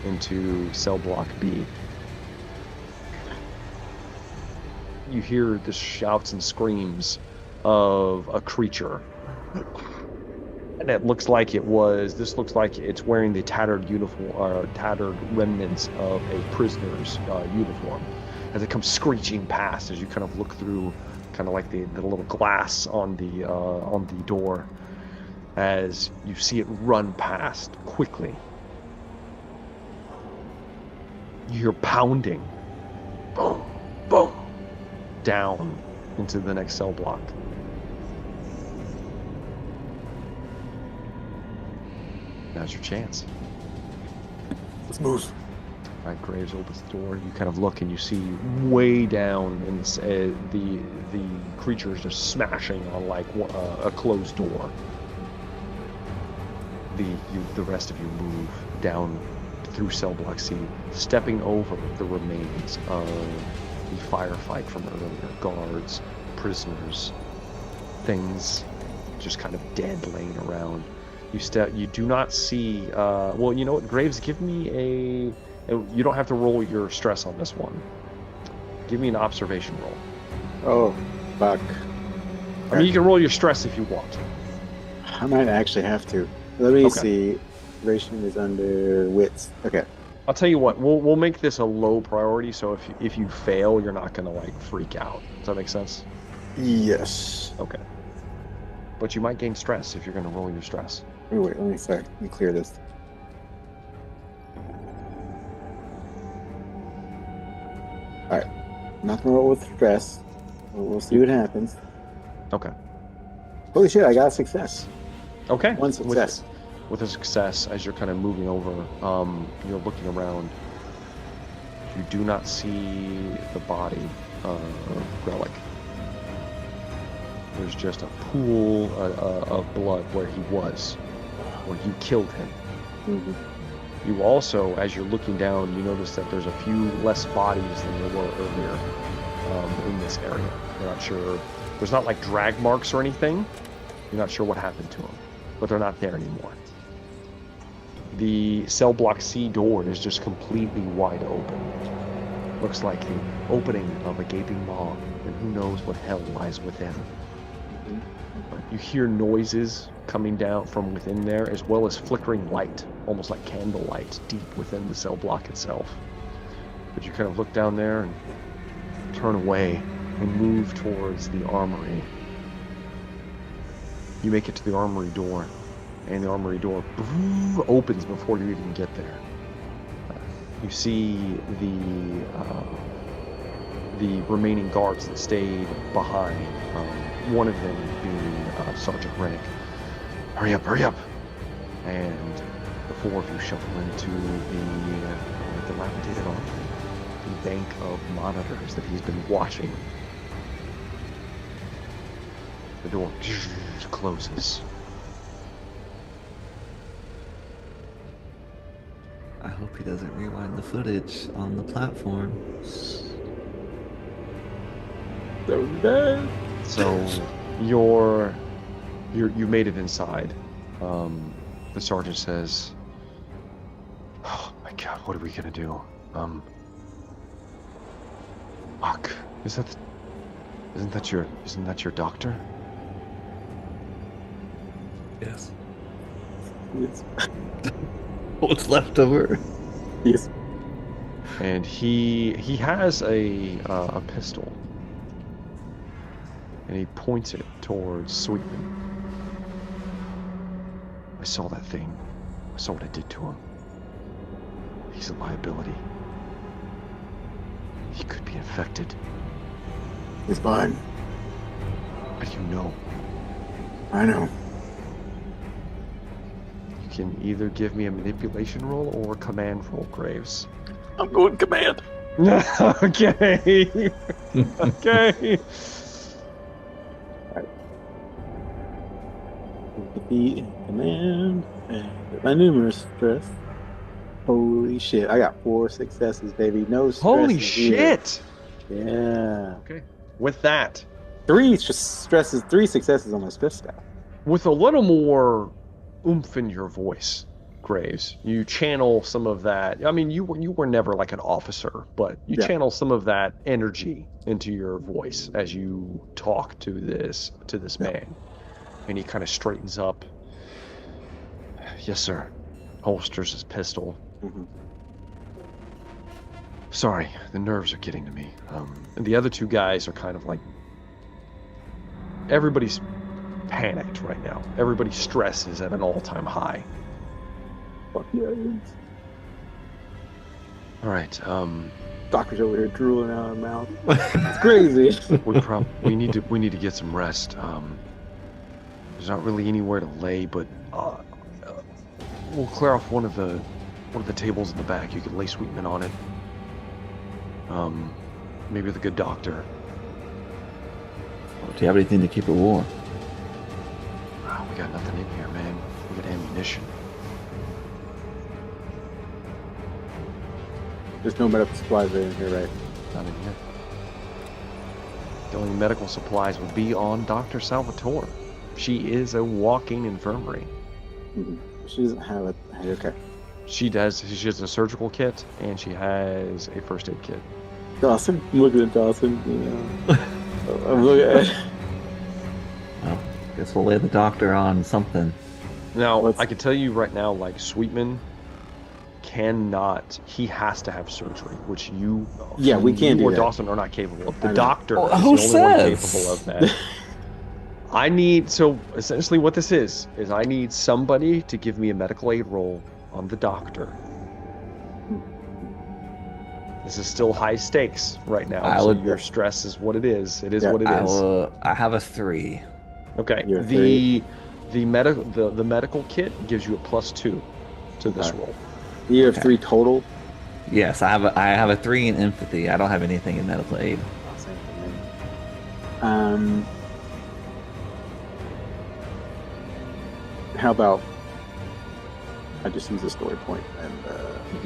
into cell block B. You hear the shouts and screams of a creature. And it looks like this looks like it's wearing the tattered uniform, tattered remnants of a prisoner's uniform. As it comes screeching past, as you kind of look through, kind of like the little glass on the door, as you see it run past quickly. You hear pounding, boom, boom, down into the next cell block. Now's your chance. Let's move. All right, Graves opens the door. You kind of look and you see way down in the creatures just smashing on like a closed door. The rest of you move down through cell block C, stepping over the remains of the firefight from earlier. Guards, prisoners, things just kind of dead laying around. You do not see. Well, you know what, Graves, give me a. You don't have to roll your stress on this one. Give me an observation roll. Oh, fuck. I mean, you can roll your stress if you want. I might actually have to. Let me Okay. see. Ration is under wits. Okay. I'll tell you what. We'll make this a low priority. So if you fail, you're not gonna like freak out. Does that make sense? Yes. Okay. But you might gain stress if you're gonna roll your stress. Wait, let me clear this. Alright. I'm not gonna roll with stress. We'll see what happens. Okay. Holy shit, I got a success. Okay. One success. With a success, as you're kind of moving over, you're looking around. You do not see the body of Relic. There's just a pool of blood where he was, where you killed him. Mm-hmm. You also, as you're looking down, you notice that there's a few less bodies than there were earlier in this area. You're not sure. There's not like drag marks or anything. You're not sure what happened to them, but they're not there anymore. The cell block C door is just completely wide open. Looks like the opening of a gaping maw, and who knows what hell lies within. But you hear noises coming down from within there, as well as flickering light, almost like candlelight, deep within the cell block itself. But you kind of look down there and turn away and move towards the armory. You make it to the armory door, and the armory door opens before you even get there. You see the remaining guards that stayed behind. One of them being Sergeant Rennick. Hurry up! And the four of you shuffle into the dilapidated armory, the bank of monitors that he's been watching. The door closes. I hope he doesn't rewind the footage on the platform. That was bad. So you made it inside. The sergeant says, "Oh my God, what are we gonna do? Fuck, isn't that your doctor?" Yes. Yes. What's left of her? Yes. And he has a pistol, and he points it towards Sweetman. I saw that thing. I saw what it did to him. He's a liability. He could be infected. It's fine. How do you know? I know. You can either give me a manipulation roll or a command roll, Graves. I'm going command. Okay. Okay. Defeat command and my numerous stress. Holy shit! I got 4 successes, baby. No stress. Holy here. shit! Yeah. Okay. With that, 3 stresses, 3 successes on my stress stat. with a little more oomph in your voice, Graves, you channel some of that. I mean, you were never like an officer, but you channel some of that energy into your voice as you talk to this man, and he kind of straightens up. Yes, sir. Holsters his pistol. Mm-hmm. Sorry, the nerves are getting to me. And the other 2 guys are kind of like, everybody's panicked right now. Everybody's stress is at an all-time high. Fuck yeah. All right. Doctor's over here drooling out of her mouth. It's crazy. we need to get some rest. There's not really anywhere to lay, but we'll clear off one of the tables in the back. You can lay Sweetman on it. Maybe the good doctor. Do you have anything to keep it warm? We got nothing in here, man. We got ammunition. There's no medical supplies in here, right? Not in here. The only medical supplies would be on Dr. Salvatore. She is a walking infirmary. Mm-hmm. She doesn't have a... Okay. She does. She has a surgical kit, and she has a first aid kit. Dawson? I'm looking at Dawson. Yeah. I'm looking at. Well, guess we'll lay the doctor on something. Now, I can tell you right now, like, Sweetman cannot, he has to have surgery, which you, Yeah, we can't you do or that. Dawson are not capable of. The I know. doctor Well, is who the only one says? capable of that. I need, so essentially what this is I need somebody to give me a medical aid roll on the doctor. This is still high stakes right now, so your stress is what it is. It is what it is. I have a 3. Okay. You're a The medical kit gives you a +2 to this roll. You have 3 total. Yes, I have a 3 in empathy. I don't have anything in medical aid. How about I just use a story point and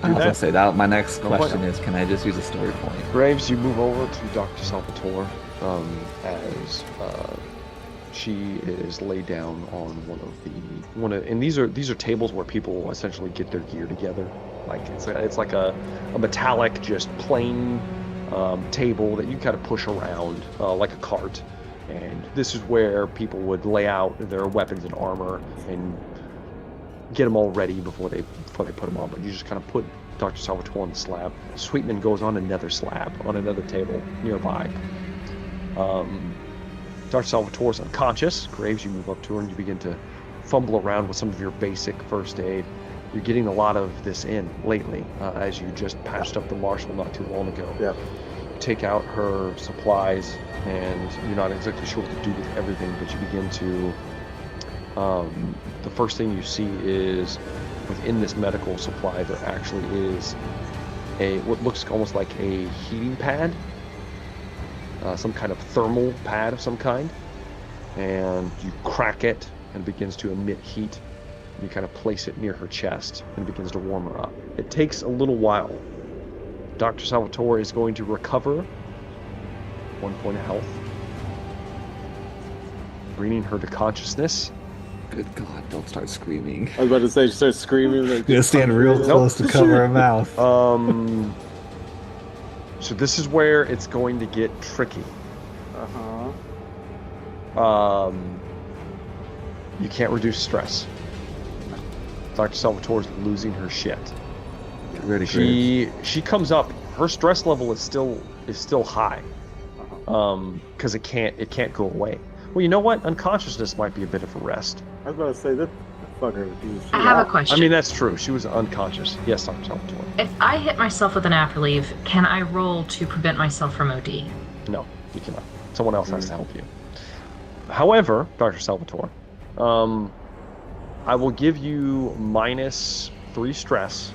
I was gonna say that. My next No question point. is, can I just use a story point? Graves, you move over to Dr. Salvatore as she is laid down on and these are tables where people essentially get their gear together. Like it's like a metallic, just plain table that you kind of push around like a cart. And this is where people would lay out their weapons and armor and get them all ready before they put them on. But you just kind of put Dr. Salvatore on the slab. Sweetman goes on another slab on another table nearby. Dr. Salvatore's unconscious. Graves, you move up to her and you begin to fumble around with some of your basic first aid. You're getting a lot of this in lately, as you just patched up the marshal not too long ago. Yeah. Take out her supplies, and you're not exactly sure what to do with everything, but you begin to the first thing you see is within this medical supply there actually is what looks almost like a heating pad, some kind of thermal pad of some kind, and you crack it and it begins to emit heat. You kind of place it near her chest and it begins to warm her up. It takes a little while. Dr. Salvatore is going to recover 1 point of health, bringing her to consciousness. Good God, don't start screaming. I was about to say, she starts screaming. Like, I'm gonna stand real close to cover her mouth. So this is where it's going to get tricky. You can't reduce stress. Dr. Salvatore's losing her shit. Get ready, Graves. She comes up. Her stress level is still high, because it can't go away. Well, you know what? Unconsciousness might be a bit of a rest. I was about to say that fucker. I have a question. I mean, that's true. She was unconscious. Yes, Dr. Salvatore. If I hit myself with an afterleave, can I roll to prevent myself from OD? No, you cannot. Someone else has to help you. However, Dr. Salvatore, I will give you -3 stress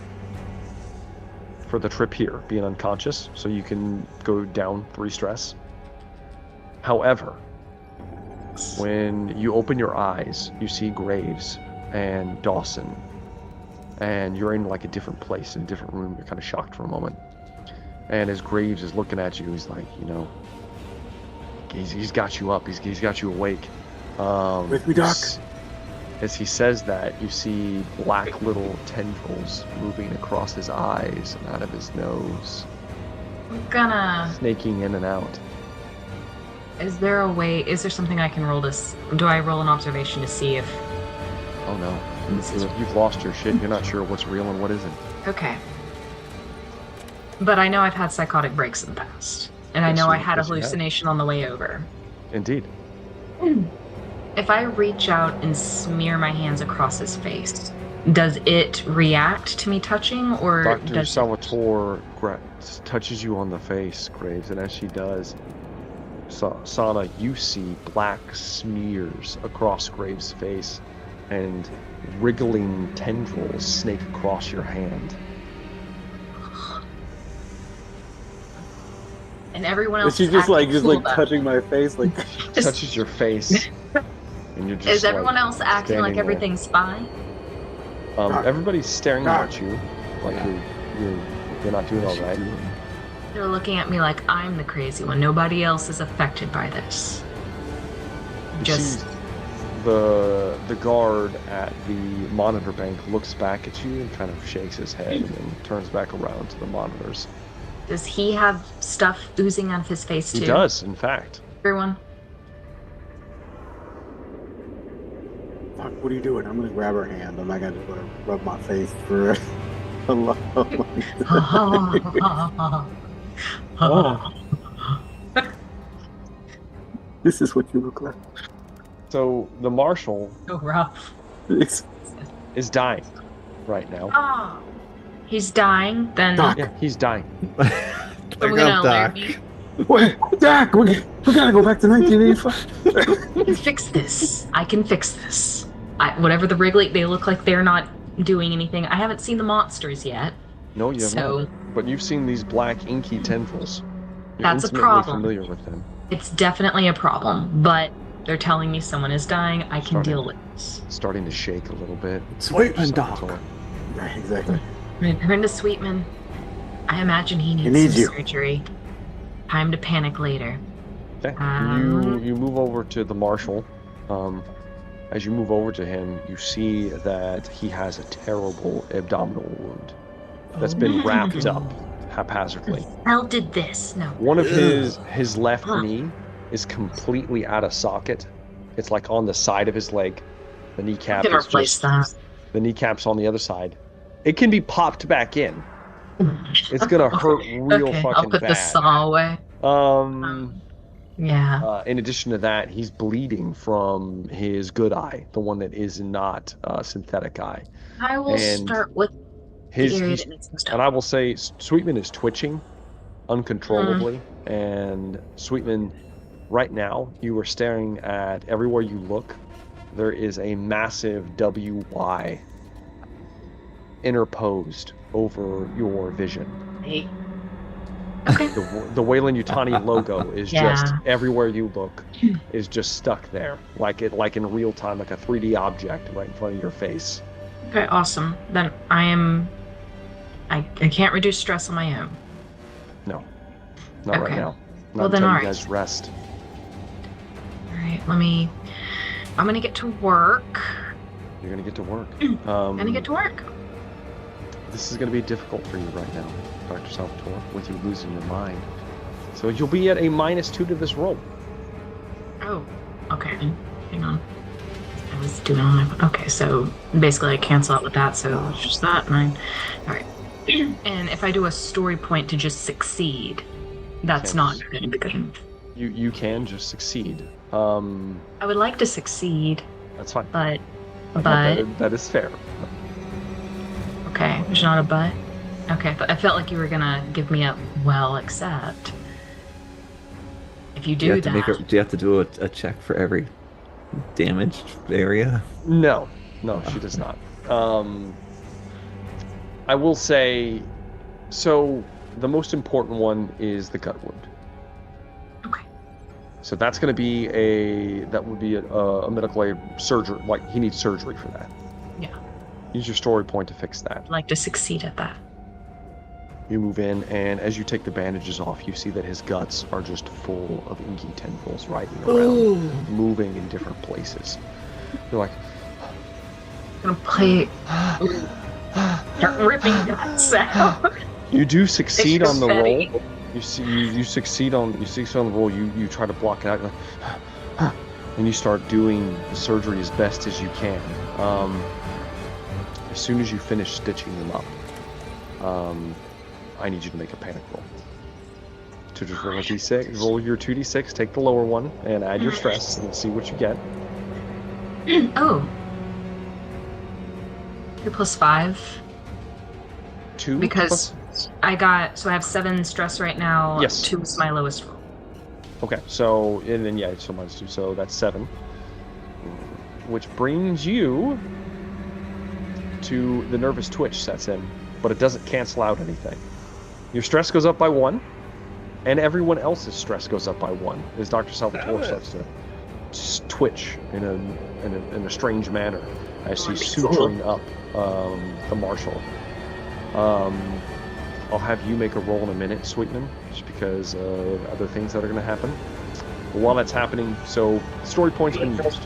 for the trip here, being unconscious, so you can go down 3 stress. However, when you open your eyes, you see Graves and Dawson, and you're in like a different place, in a different room. You're kind of shocked for a moment. And as Graves is looking at you, he's like, he's got you up. He's got you awake. Wake me, Doc. As he says that, you see black little tendrils moving across his eyes and out of his nose, I'm gonna... snaking in and out. Is there something I can roll do I roll an observation to see if... Oh no. You've lost your shit. You're not sure what's real and what isn't. Okay. But I know I've had psychotic breaks in the past. And I know I had a hallucination on the way over. Indeed. If I reach out and smear my hands across his face, does it react to me touching, or Dr. Salvatore touches you on the face, Graves, and as she does, Sana, you see black smears across Graves' face and wriggling tendrils snake across your hand. And everyone else is just like cool touching my face, like touches your face, and you're just. Is everyone else acting like everything's fine? Everybody's staring at you, like you're not doing all right. They're looking at me like I'm the crazy one. Nobody else is affected by this. Just the guard at the monitor bank looks back at you and kind of shakes his head and then turns back around to the monitors. Does he have stuff oozing out of his face too? He does, in fact. Everyone. Fuck, what are you doing? I'm gonna grab her hand. I'm not gonna rub my face for a long This is what you look like. So the marshal So rough. is dying right now. Oh, he's dying. Then Doc. Yeah, he's dying. someone gonna alert me. Wait, Doc, we gotta go back to 1985. I can fix this. I can fix this. Whatever the Wrigley, they look like they're not doing anything. I haven't seen the monsters yet. No, you haven't. So But you've seen these black inky tendrils. You're That's a intimately problem. familiar with them. it's definitely a problem. But they're telling me someone is dying. I can Starting. deal with this. Starting to shake a little bit. Sweetman, Salvatore. Doc. Right, exactly. I'm gonna turn to Sweetman. I imagine he needs needs some you. surgery. Time to panic later. Okay. Um, You move over to the marshal. As you move over to him, you see that he has a terrible abdominal wound that's been wrapped up haphazardly. Hell did this? No. One of his left knee is completely out of socket. It's like on the side of his leg. The kneecap I can is replace just, the kneecap's on the other side. It can be popped back in. It's gonna hurt real Okay, fucking I'll put bad. the saw away. Yeah. In addition to that, he's bleeding from his good eye, the one that is not synthetic eye. I will and start with His, the area he's- that needs some and stuff. I will say, Sweetman is twitching uncontrollably, and Sweetman, right now, you are staring at everywhere you look. There is a massive WY interposed over your vision. Hey. Okay. The Wayland Yutani logo is Yeah. just everywhere you look is just stuck there, like in real time, like a 3D object right in front of your face. Okay, awesome. Then I can't reduce stress on my own. No, not right Okay. now. Not Well, then, until you alright. guys rest. Alright, I'm gonna get to work. You're gonna get to work. I'm gonna get to work. This is gonna be difficult for you right now, Dr. Salvatore, with you losing your mind. So you'll be at a -2 to this roll. Oh, okay. Hang on. I was doing all my. Okay, so basically I cancel out with that, so it's just that. Alright. And if I do a story point to just succeed, that's Yes. not good. You can just succeed. I would like to succeed, That's fine. but. That is fair. Okay, there's not a but. Okay, but I felt like you were gonna give me a well, except if you Do you do have to that. do you have to do a check for every damaged area? No, she does not. I will say, so the most important one is the gut wound. Okay. So that's going to be that would be a medical aid surgery. Like he needs surgery for that. Yeah. Use your story point to fix that. I'd like to succeed at that. You move in, and as you take the bandages off, you see that his guts are just full of inky tendrils writhing around, moving in different places. You're like, I'm gonna play. Start ripping guts out. you do succeed on the roll. Confetti. You succeed on the roll. You try to block it out, you're like, and you start doing the surgery as best as you can. As soon as you finish stitching them up, I need you to make a panic roll. To just roll a d6, roll your 2d6, take the lower one, and add your stress, and see what you get. Oh. 2 + 5. 2 Because I have 7 stress right now. Yes. 2 is my lowest roll. Okay, so and then yeah, so -2, so that's 7, which brings you to the nervous twitch sets in, but it doesn't cancel out anything. Your stress goes up by 1, and everyone else's stress goes up by 1 as Dr. Salvatore starts to twitch in a strange manner as he's suturing up the marshal. I'll have you make a roll in a minute, Sweetman, just because of other things that are going to happen. But while that's happening, so story points been used.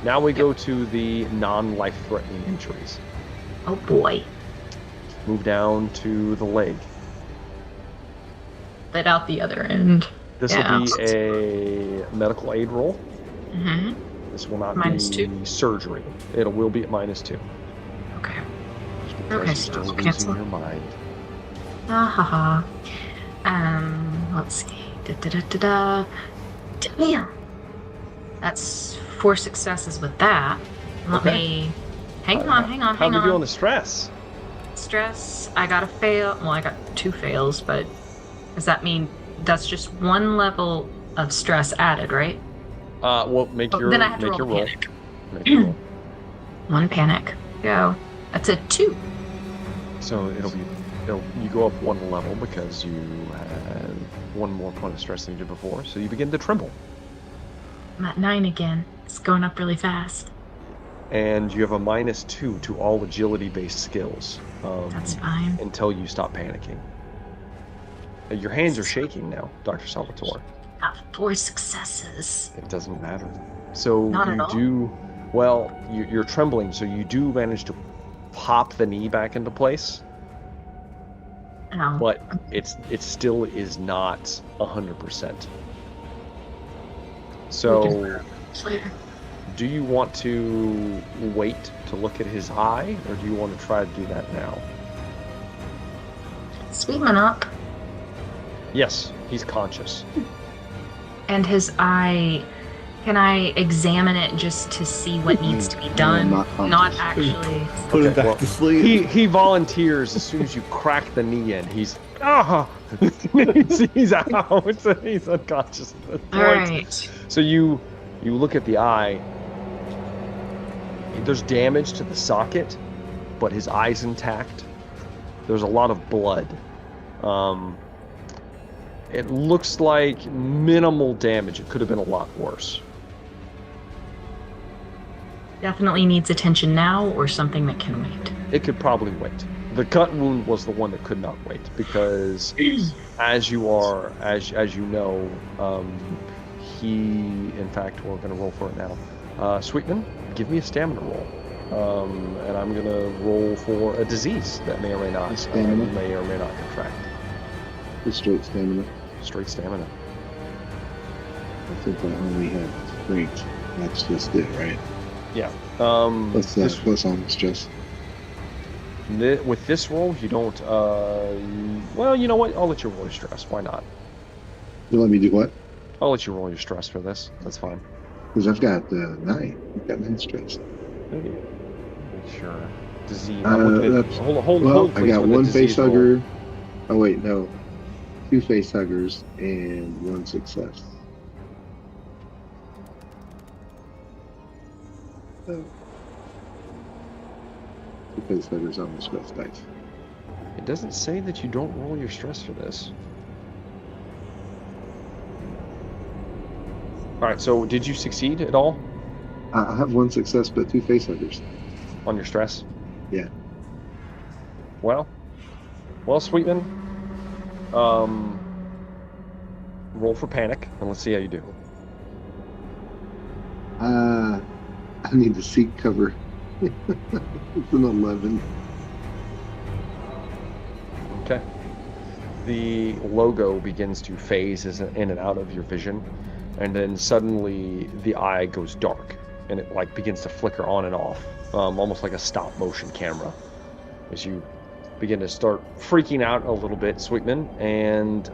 Now we go to the non-life-threatening injuries. Oh boy. Move down to the leg. Let out the other end. This Yeah. will be a medical aid roll. Mm-hmm. This will not -2? be surgery. It will be at -2. Okay. Because Okay, you're so still cancel. losing your mind. Ah ha ha. Let's see. Da. Damn. That's 4 successes with that. Let Okay. me. Hang on. How'd you do on the stress? Stress. I got a fail. Well, I got 2 fails, but does that mean that's just 1 level of stress added, right? Well, make your then I have to make your roll roll. panic. Make your roll. 1 panic. Go. That's a 2. So you go up 1 level because you had 1 more point of stress than you did before. So you begin to tremble, I'm at 9 again. It's going up really fast. and you have a -2 to all agility-based skills. That's fine. Until you stop panicking. Your hands are shaking now, Dr. Salvatore. Got 4 successes. It doesn't matter. So Not at you all? do well. You're trembling, so you do manage to pop the knee back into place, Ow. but it still is not 100%. So, Later. do you want to wait to look at his eye, or do you want to try to do that now? Sweetman up. Yes, he's conscious. And his eye, can I examine it just to see what needs to be done? not Not conscious. actually. Put him Okay, back well, to sleep. He volunteers as soon as you crack the knee in. He's he's out. He's unconscious at this point. Alright. So you look at the eye. There's damage to the socket, but his eye's intact. There's a lot of blood. It looks like minimal damage. It could have been a lot worse. Definitely needs attention now or something that can wait. It could probably wait. The cut wound was the one that could not wait because, as you know, he, in fact, we're going to roll for it now. Sweetman, give me a stamina roll, and I'm going to roll for a disease that may or may not contract. It's straight stamina. Straight stamina. I think I only have strength. That's just it, right? Yeah. What's that? What's on the stress? With this roll, you don't. Well, you know what? I'll let you roll your stress. Why not? You let me do what? I'll let you roll your stress for this. That's fine. Because I've got 9. I've got 9 stress. Maybe. Sure. Disease. That's, hold, I got 1 face hugger. Oh wait, no. 2 face huggers and 1 success. So, 2 face huggers on the stress dice. It doesn't say that you don't roll your stress for this. All right. So, did you succeed at all I have 1 success, but 2 face huggers. on your stress? Yeah. Well, Sweetman. Roll for panic, and let's see how you do. I need to seek cover. It's an 11. Okay. The logo begins to phase in and out of your vision, and then suddenly the eye goes dark, and it like begins to flicker on and off, almost like a stop motion camera, as you begin to start freaking out a little bit, Sweetman, and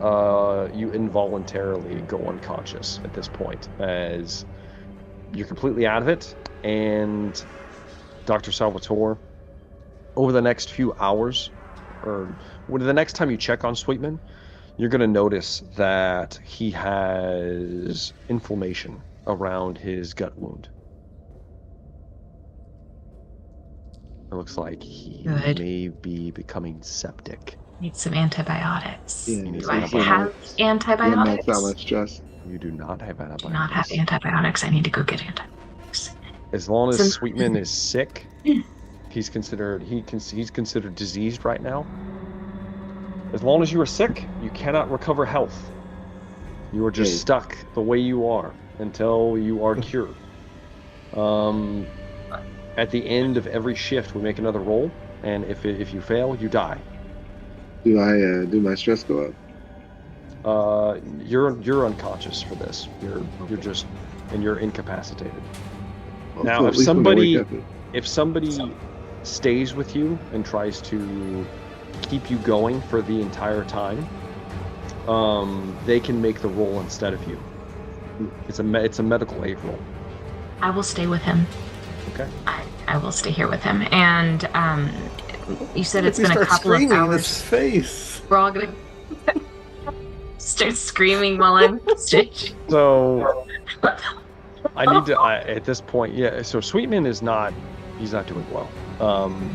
you involuntarily go unconscious at this point, as you're completely out of it. And Dr. Salvatore, over the next few hours, or the next time you check on Sweetman, you're going to notice that he has inflammation around his gut wound. It looks like he Good. may be becoming septic. Need some antibiotics. Yeah, Do I That's have Yeah, antibiotics? max out my stress. You do not have Do antibiotics. not have antibiotics. I need to go get antibiotics. As long as So- Sweetman is sick, he's considered diseased right now. As long as you are sick, you cannot recover health. You are just Okay. stuck the way you are until you are cured. At the end of every shift, we make another roll, and if you fail, you die. Do I do my stress go up? You're unconscious for this. You're just, and you're incapacitated. Now, So at least when I wake up, if somebody stays with you and tries to keep you going for the entire time, they can make the roll instead of you. It's a medical aid roll. I will stay with him. Okay. I will stay here with him. And you said it's been a Start couple of screaming in hours. his face. We're all gonna start screaming while I'm stitched. So I need to at this point, yeah. So Sweetman is not. He's not doing well.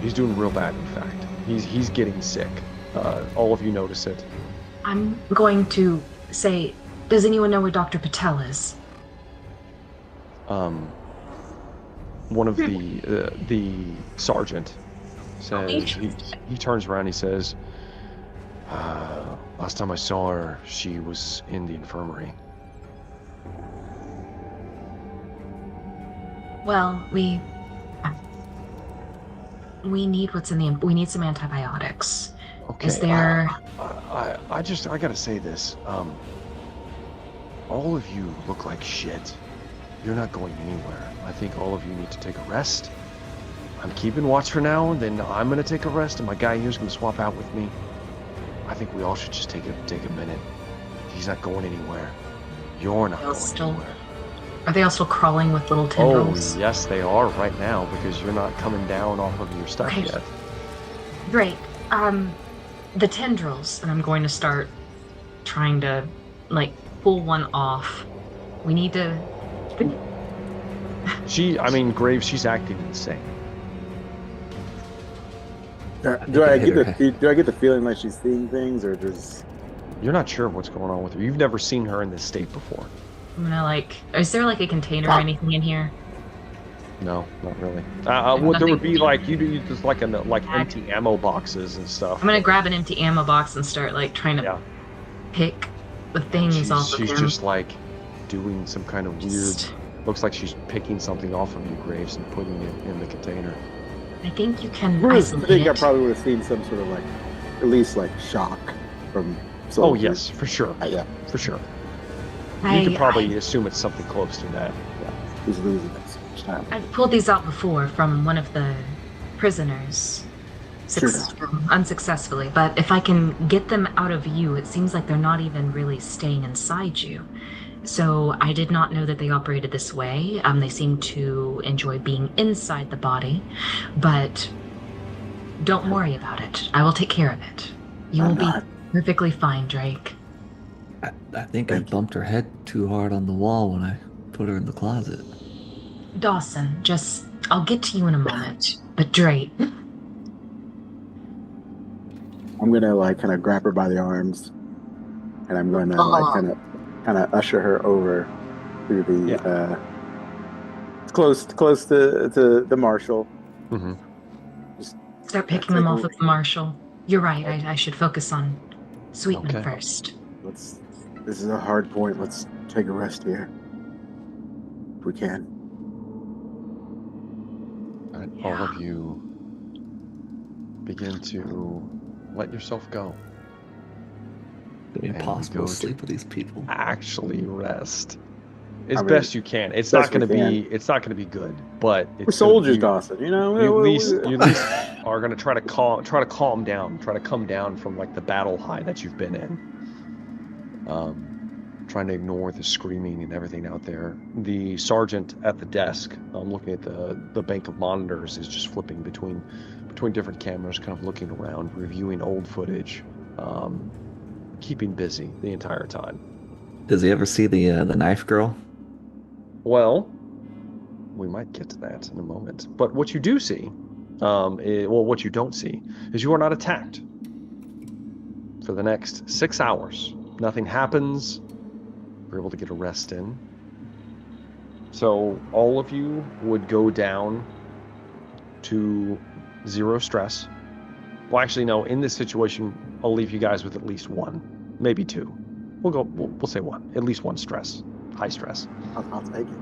He's doing real bad. In fact, he's getting sick. All of you notice it. I'm going to say, does anyone know where Dr. Patel is? One of the sergeant says he turns around. He says, "Last time I saw her, she was in the infirmary." Well, we need what's in the. We need some antibiotics. Okay. Is there? I gotta say this. All of you look like shit. You're not going anywhere. I think all of you need to take a rest. I'm keeping watch for now, and then I'm gonna take a rest, and my guy here's gonna swap out with me. I think we all should just take a minute. He's not going anywhere. You're not going anywhere. Are they all still crawling with little tendrils? Oh, yes, they are right now because you're not coming down off of your stuff Okay. yet. Great. The tendrils, and I'm going to start trying to, like, pull one off. We need to. Graves, she's acting insane. Do I get the feeling like she's seeing things, or just You're not sure what's going on with her. You've never seen her in this state before. I'm gonna is there like a container or anything in here? No, not really. There would be like you just like empty ammo boxes and stuff. I'm gonna grab an empty ammo box and start like trying to pick the things off of him. She's just like doing some kind of weird. Looks like she's picking something off of you, Graves, and putting it in the container. I think you can I isolate think I it. probably would have seen some sort of like, at least like shock from. Oh soldiers. yes, for sure. Yeah, for sure. You could probably assume it's something close to that. he's losing so much time. I've pulled these out before from one of the prisoners. Unsuccessfully, but if I can get them out of you, it seems like they're not even really staying inside you. So I did not know that they operated this way. They seem to enjoy being inside the body, but don't worry about it. I will take care of it. You will be perfectly fine, Drake. I think I bumped her head too hard on the wall when I put her in the closet. Dawson, I'll get to you in a moment. But Drake. I'm gonna like kind of grab her by the arms, and I'm going to like kind of usher her over to the close to the marshal. Mm-hmm. Start picking them off of the marshal. You're right. I should focus on Sweetman first. This is a hard point. Let's take a rest here, if we can. All right, all of you begin to let yourself go. It's impossible to sleep with these people. Actually rest as best you can. It's not going to be. It's not going to be good, but we're soldiers, Dawson. You know, you at least are going to try to calm down, try to come down from like the battle high that you've been in. Trying to ignore the screaming and everything out there. The sergeant at the desk, looking at the bank of monitors, is just flipping between different cameras, kind of looking around, reviewing old footage, keeping busy the entire time. Does he ever see the knife girl? Well, we might get to that in a moment. But what you do see, what you don't see, is you are not attacked for the next 6 hours. Nothing happens. You're able to get a rest in. So all of you would go down to 0 stress. Well, actually, no. In this situation, I'll leave you guys with at least 1, maybe 2. We'll say 1. At least 1 stress, high stress. I'll take it.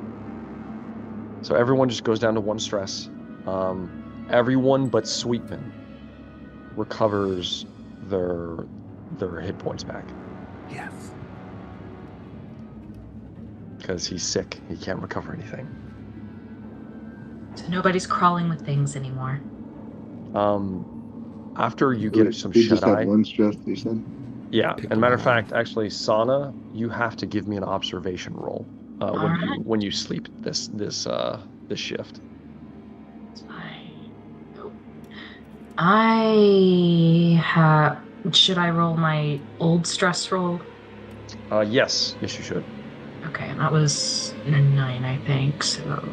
So everyone just goes down to 1 stress. Everyone but Sweetman recovers their hit points back. Yes. because he's sick. He can't recover anything. So nobody's crawling with things anymore. After you get some We just shut-eye... had one stress, you said? Yeah, Pick and matter of one. fact, actually, Sana, you have to give me an observation roll Alright. when you sleep this shift. Should I roll my old stress roll? Yes, you should. Okay, that was a 9, I think. So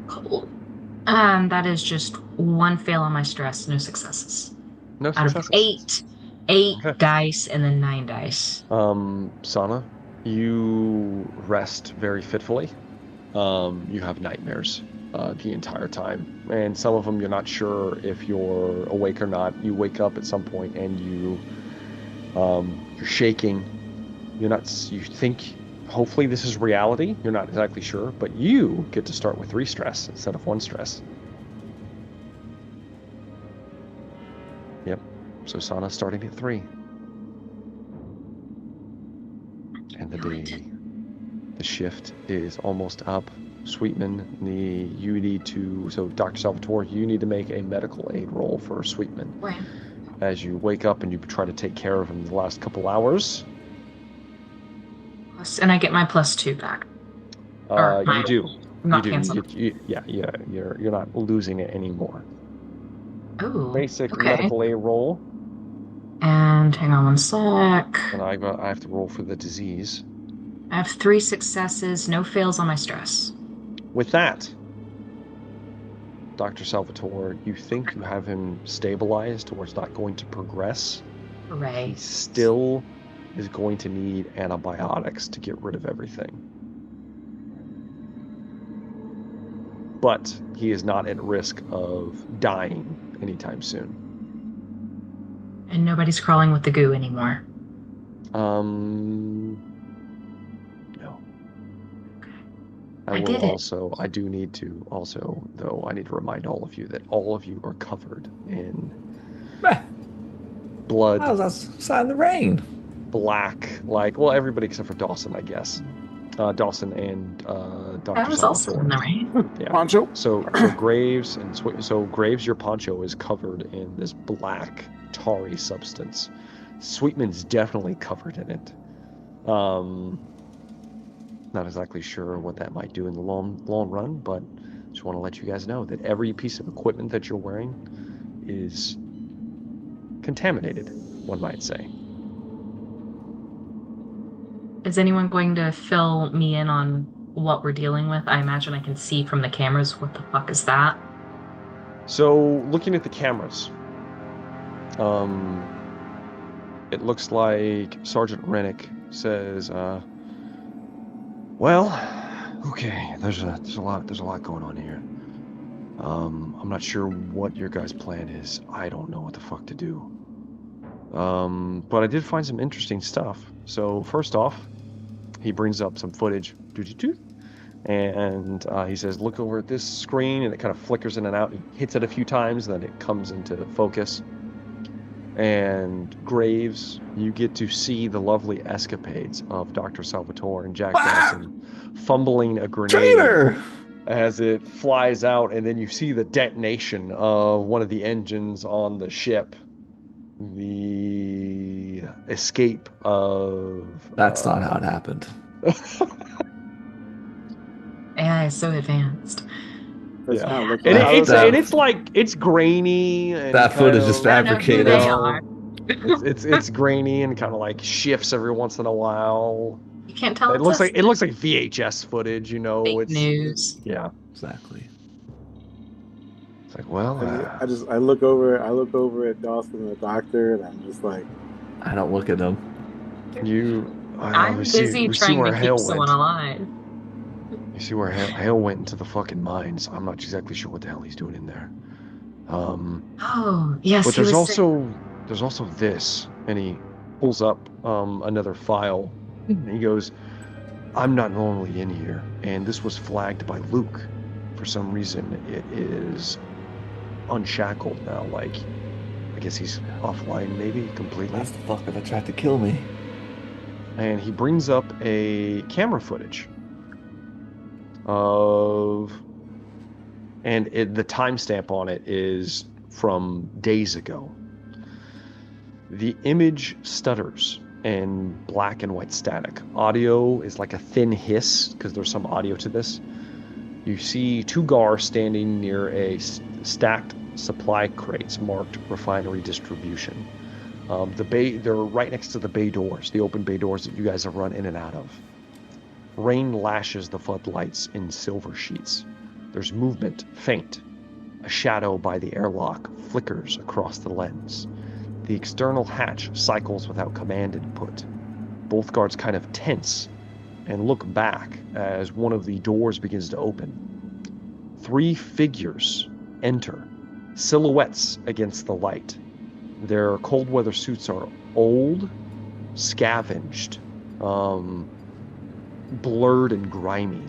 cool. That is just 1 fail on my stress, no successes. No Out of successes. 8 Okay. dice and then 9 dice. Sana, you rest very fitfully. You have nightmares the entire time, and some of them you're not sure if you're awake or not. You wake up at some point and you're shaking. You think hopefully this is reality. You're not exactly sure, but you get to start with 3 stress instead of 1 stress. Yep. So Sana's starting at 3. And the shift is almost up. Sweetman, so Dr. Salvatore, you need to make a medical aid roll for Sweetman. Right. As you wake up and you try to take care of him the last couple hours. And I get my +2 back. Or my- You do. I'm not you do. canceled. You're not losing it anymore. Oh, Basic okay. medical aid roll, And hang on 1 sec. and I have to roll for the disease. I have 3 successes, no fails on my stress. With that, Dr. Salvatore, you think you have him stabilized to where it's not going to progress. Hooray. He still is going to need antibiotics to get rid of everything. But he is not at risk of dying anytime soon. And nobody's crawling with the goo anymore. No. I did it. I do need to also, though, I need to remind all of you that all of you are covered in blood, How's that sign in the rain? black, everybody except for Dawson, I guess. Dawson and Dr. I was also in the rain. Yeah. Poncho? So Graves Graves, your poncho is covered in this black tarry substance. Sweetman's definitely covered in it. Not exactly sure what that might do in the long run, but just want to let you guys know that every piece of equipment that you're wearing is contaminated, one might say. Is anyone going to fill me in on what we're dealing with? I imagine I can see from the cameras. What the fuck is that? So, looking at the cameras, it looks like Sergeant Rennick says, well, okay, there's a lot going on here. I'm not sure what your guys' plan is. I don't know what the fuck to do. But I did find some interesting stuff. So first off, he brings up some footage, and he says, look over at this screen, and it kind of flickers in and out. He hits it a few times, and then it comes into focus. And Graves, you get to see the lovely escapades of Dr. Salvatore and Jack Dawson fumbling a grenade Traitor! as it flies out, and then you see the detonation of one of the engines on the ship. The escape of... That's not how it happened. AI is so advanced. That's Yeah. how it looks And like. it's like, it's grainy. And That footage kind is of- I don't know who fabricated. they are. It's grainy and kind of like shifts every once in a while. You can't tell. It it's looks us. like VHS footage, you know. Fake It's news. Yeah. Exactly. It's like, well, I look over at Dawson and the doctor, and I'm just like, I don't look at them. I'm busy trying to keep someone alive. You see where Hale went into the fucking mines. I'm not exactly sure what the hell he's doing in there. Oh yes, But he there's was also this, and he pulls up another file. And he goes, I'm not normally in here, and this was flagged by Luke. For some reason, it is unshackled now. Like, I guess he's offline, maybe completely. That's the fucker that tried to kill me. And he brings up a camera footage of, and the timestamp on it is from days ago. The image stutters in black and white static. Audio is like a thin hiss because there's some audio to this. You see two GAR standing near a stacked supply crates marked refinery distribution. They're right next to the bay doors, the open bay doors that you guys have run in and out of. Rain lashes the floodlights in silver sheets. There's movement, faint. A shadow by the airlock flickers across the lens. The external hatch cycles without command input. Both guards kind of tense and look back as one of the doors begins to open. 3 figures enter, silhouettes against the light. Their cold weather suits are old, scavenged, blurred and grimy.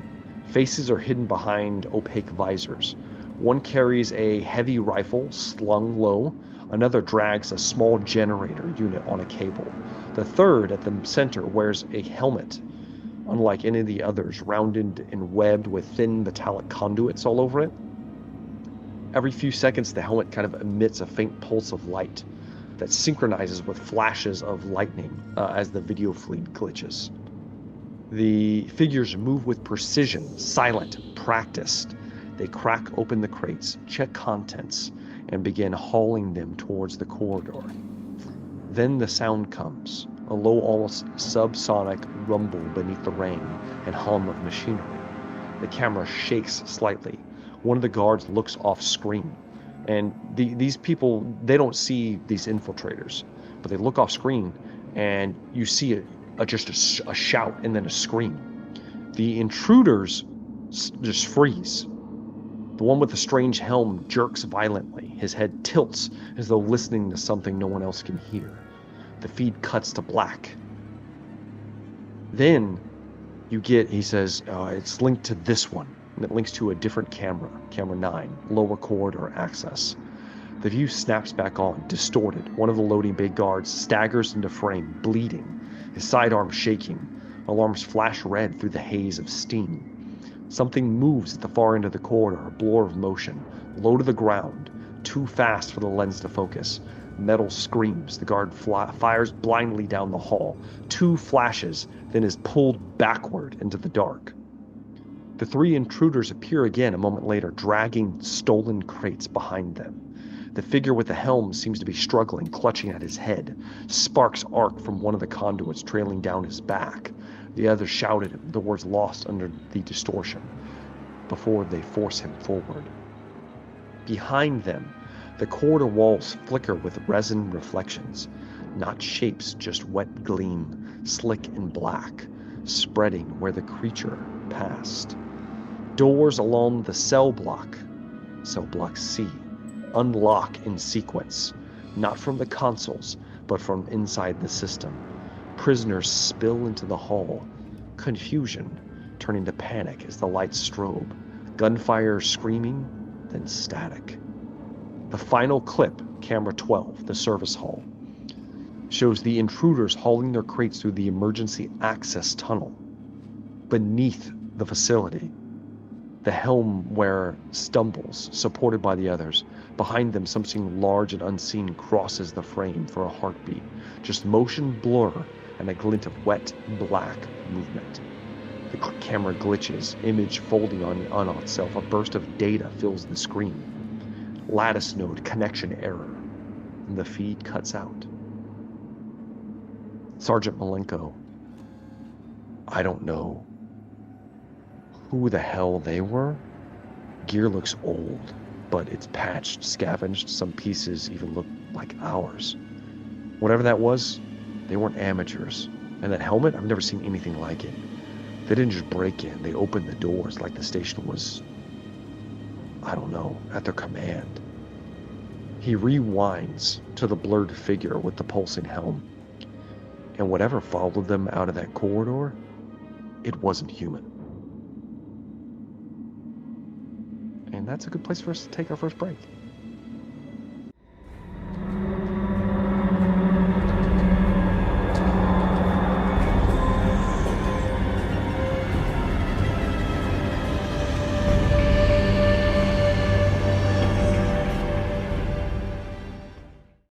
Faces are hidden behind opaque visors. One carries a heavy rifle slung low. Another drags a small generator unit on a cable. The third at the center wears a helmet, unlike any of the others, rounded and webbed with thin metallic conduits all over it. Every few seconds, the helmet kind of emits a faint pulse of light that synchronizes with flashes of lightning as the video feed glitches. The figures move with precision, silent, practiced. They crack open the crates, check contents, and begin hauling them towards the corridor. Then the sound comes, a low, almost subsonic rumble beneath the rain and hum of machinery. The camera shakes slightly. One of the guards looks off screen, and these people, they don't see these infiltrators, but they look off screen, and you see just a shout and then a scream. The intruders just freeze. The one with the strange helm jerks violently. His head tilts as though listening to something no one else can hear. The feed cuts to black. Then you get, he says, it's linked to this one. And it links to a different camera, camera 9, lower corridor access. The view snaps back on, distorted. One of the loading bay guards staggers into frame, bleeding, his sidearm shaking. Alarms flash red through the haze of steam. Something moves at the far end of the corridor, a blur of motion, low to the ground, too fast for the lens to focus. Metal screams. The guard fires blindly down the hall. 2 flashes, then is pulled backward into the dark. The 3 intruders appear again a moment later, dragging stolen crates behind them. The figure with the helm seems to be struggling, clutching at his head. Sparks arc from one of the conduits trailing down his back. The others shouted him, the words lost under the distortion, before they force him forward. Behind them, the corridor walls flicker with resin reflections. Not shapes, just wet gleam, slick and black, spreading where the creature passed. Doors along the cell block C, unlock in sequence, not from the consoles, but from inside the system. Prisoners spill into the hall, confusion turning to panic as the lights strobe, gunfire screaming, then static. The final clip, camera 12, the service hall, shows the intruders hauling their crates through the emergency access tunnel. Beneath the facility, the helm wearer stumbles, supported by the others. Behind them, something large and unseen crosses the frame for a heartbeat. Just motion blur and a glint of wet, black movement. The camera glitches, image folding on itself. A burst of data fills the screen. Lattice node connection error. And the feed cuts out. Sergeant Malenko, I don't know who the hell they were. Gear looks old, but it's patched, scavenged. Some pieces even look like ours. Whatever that was, they weren't amateurs. And that helmet, I've never seen anything like it. They didn't just break in, they opened the doors like the station was, I don't know, at their command. He rewinds to the blurred figure with the pulsing helm. And whatever followed them out of that corridor, it wasn't human. And that's a good place for us to take our first break.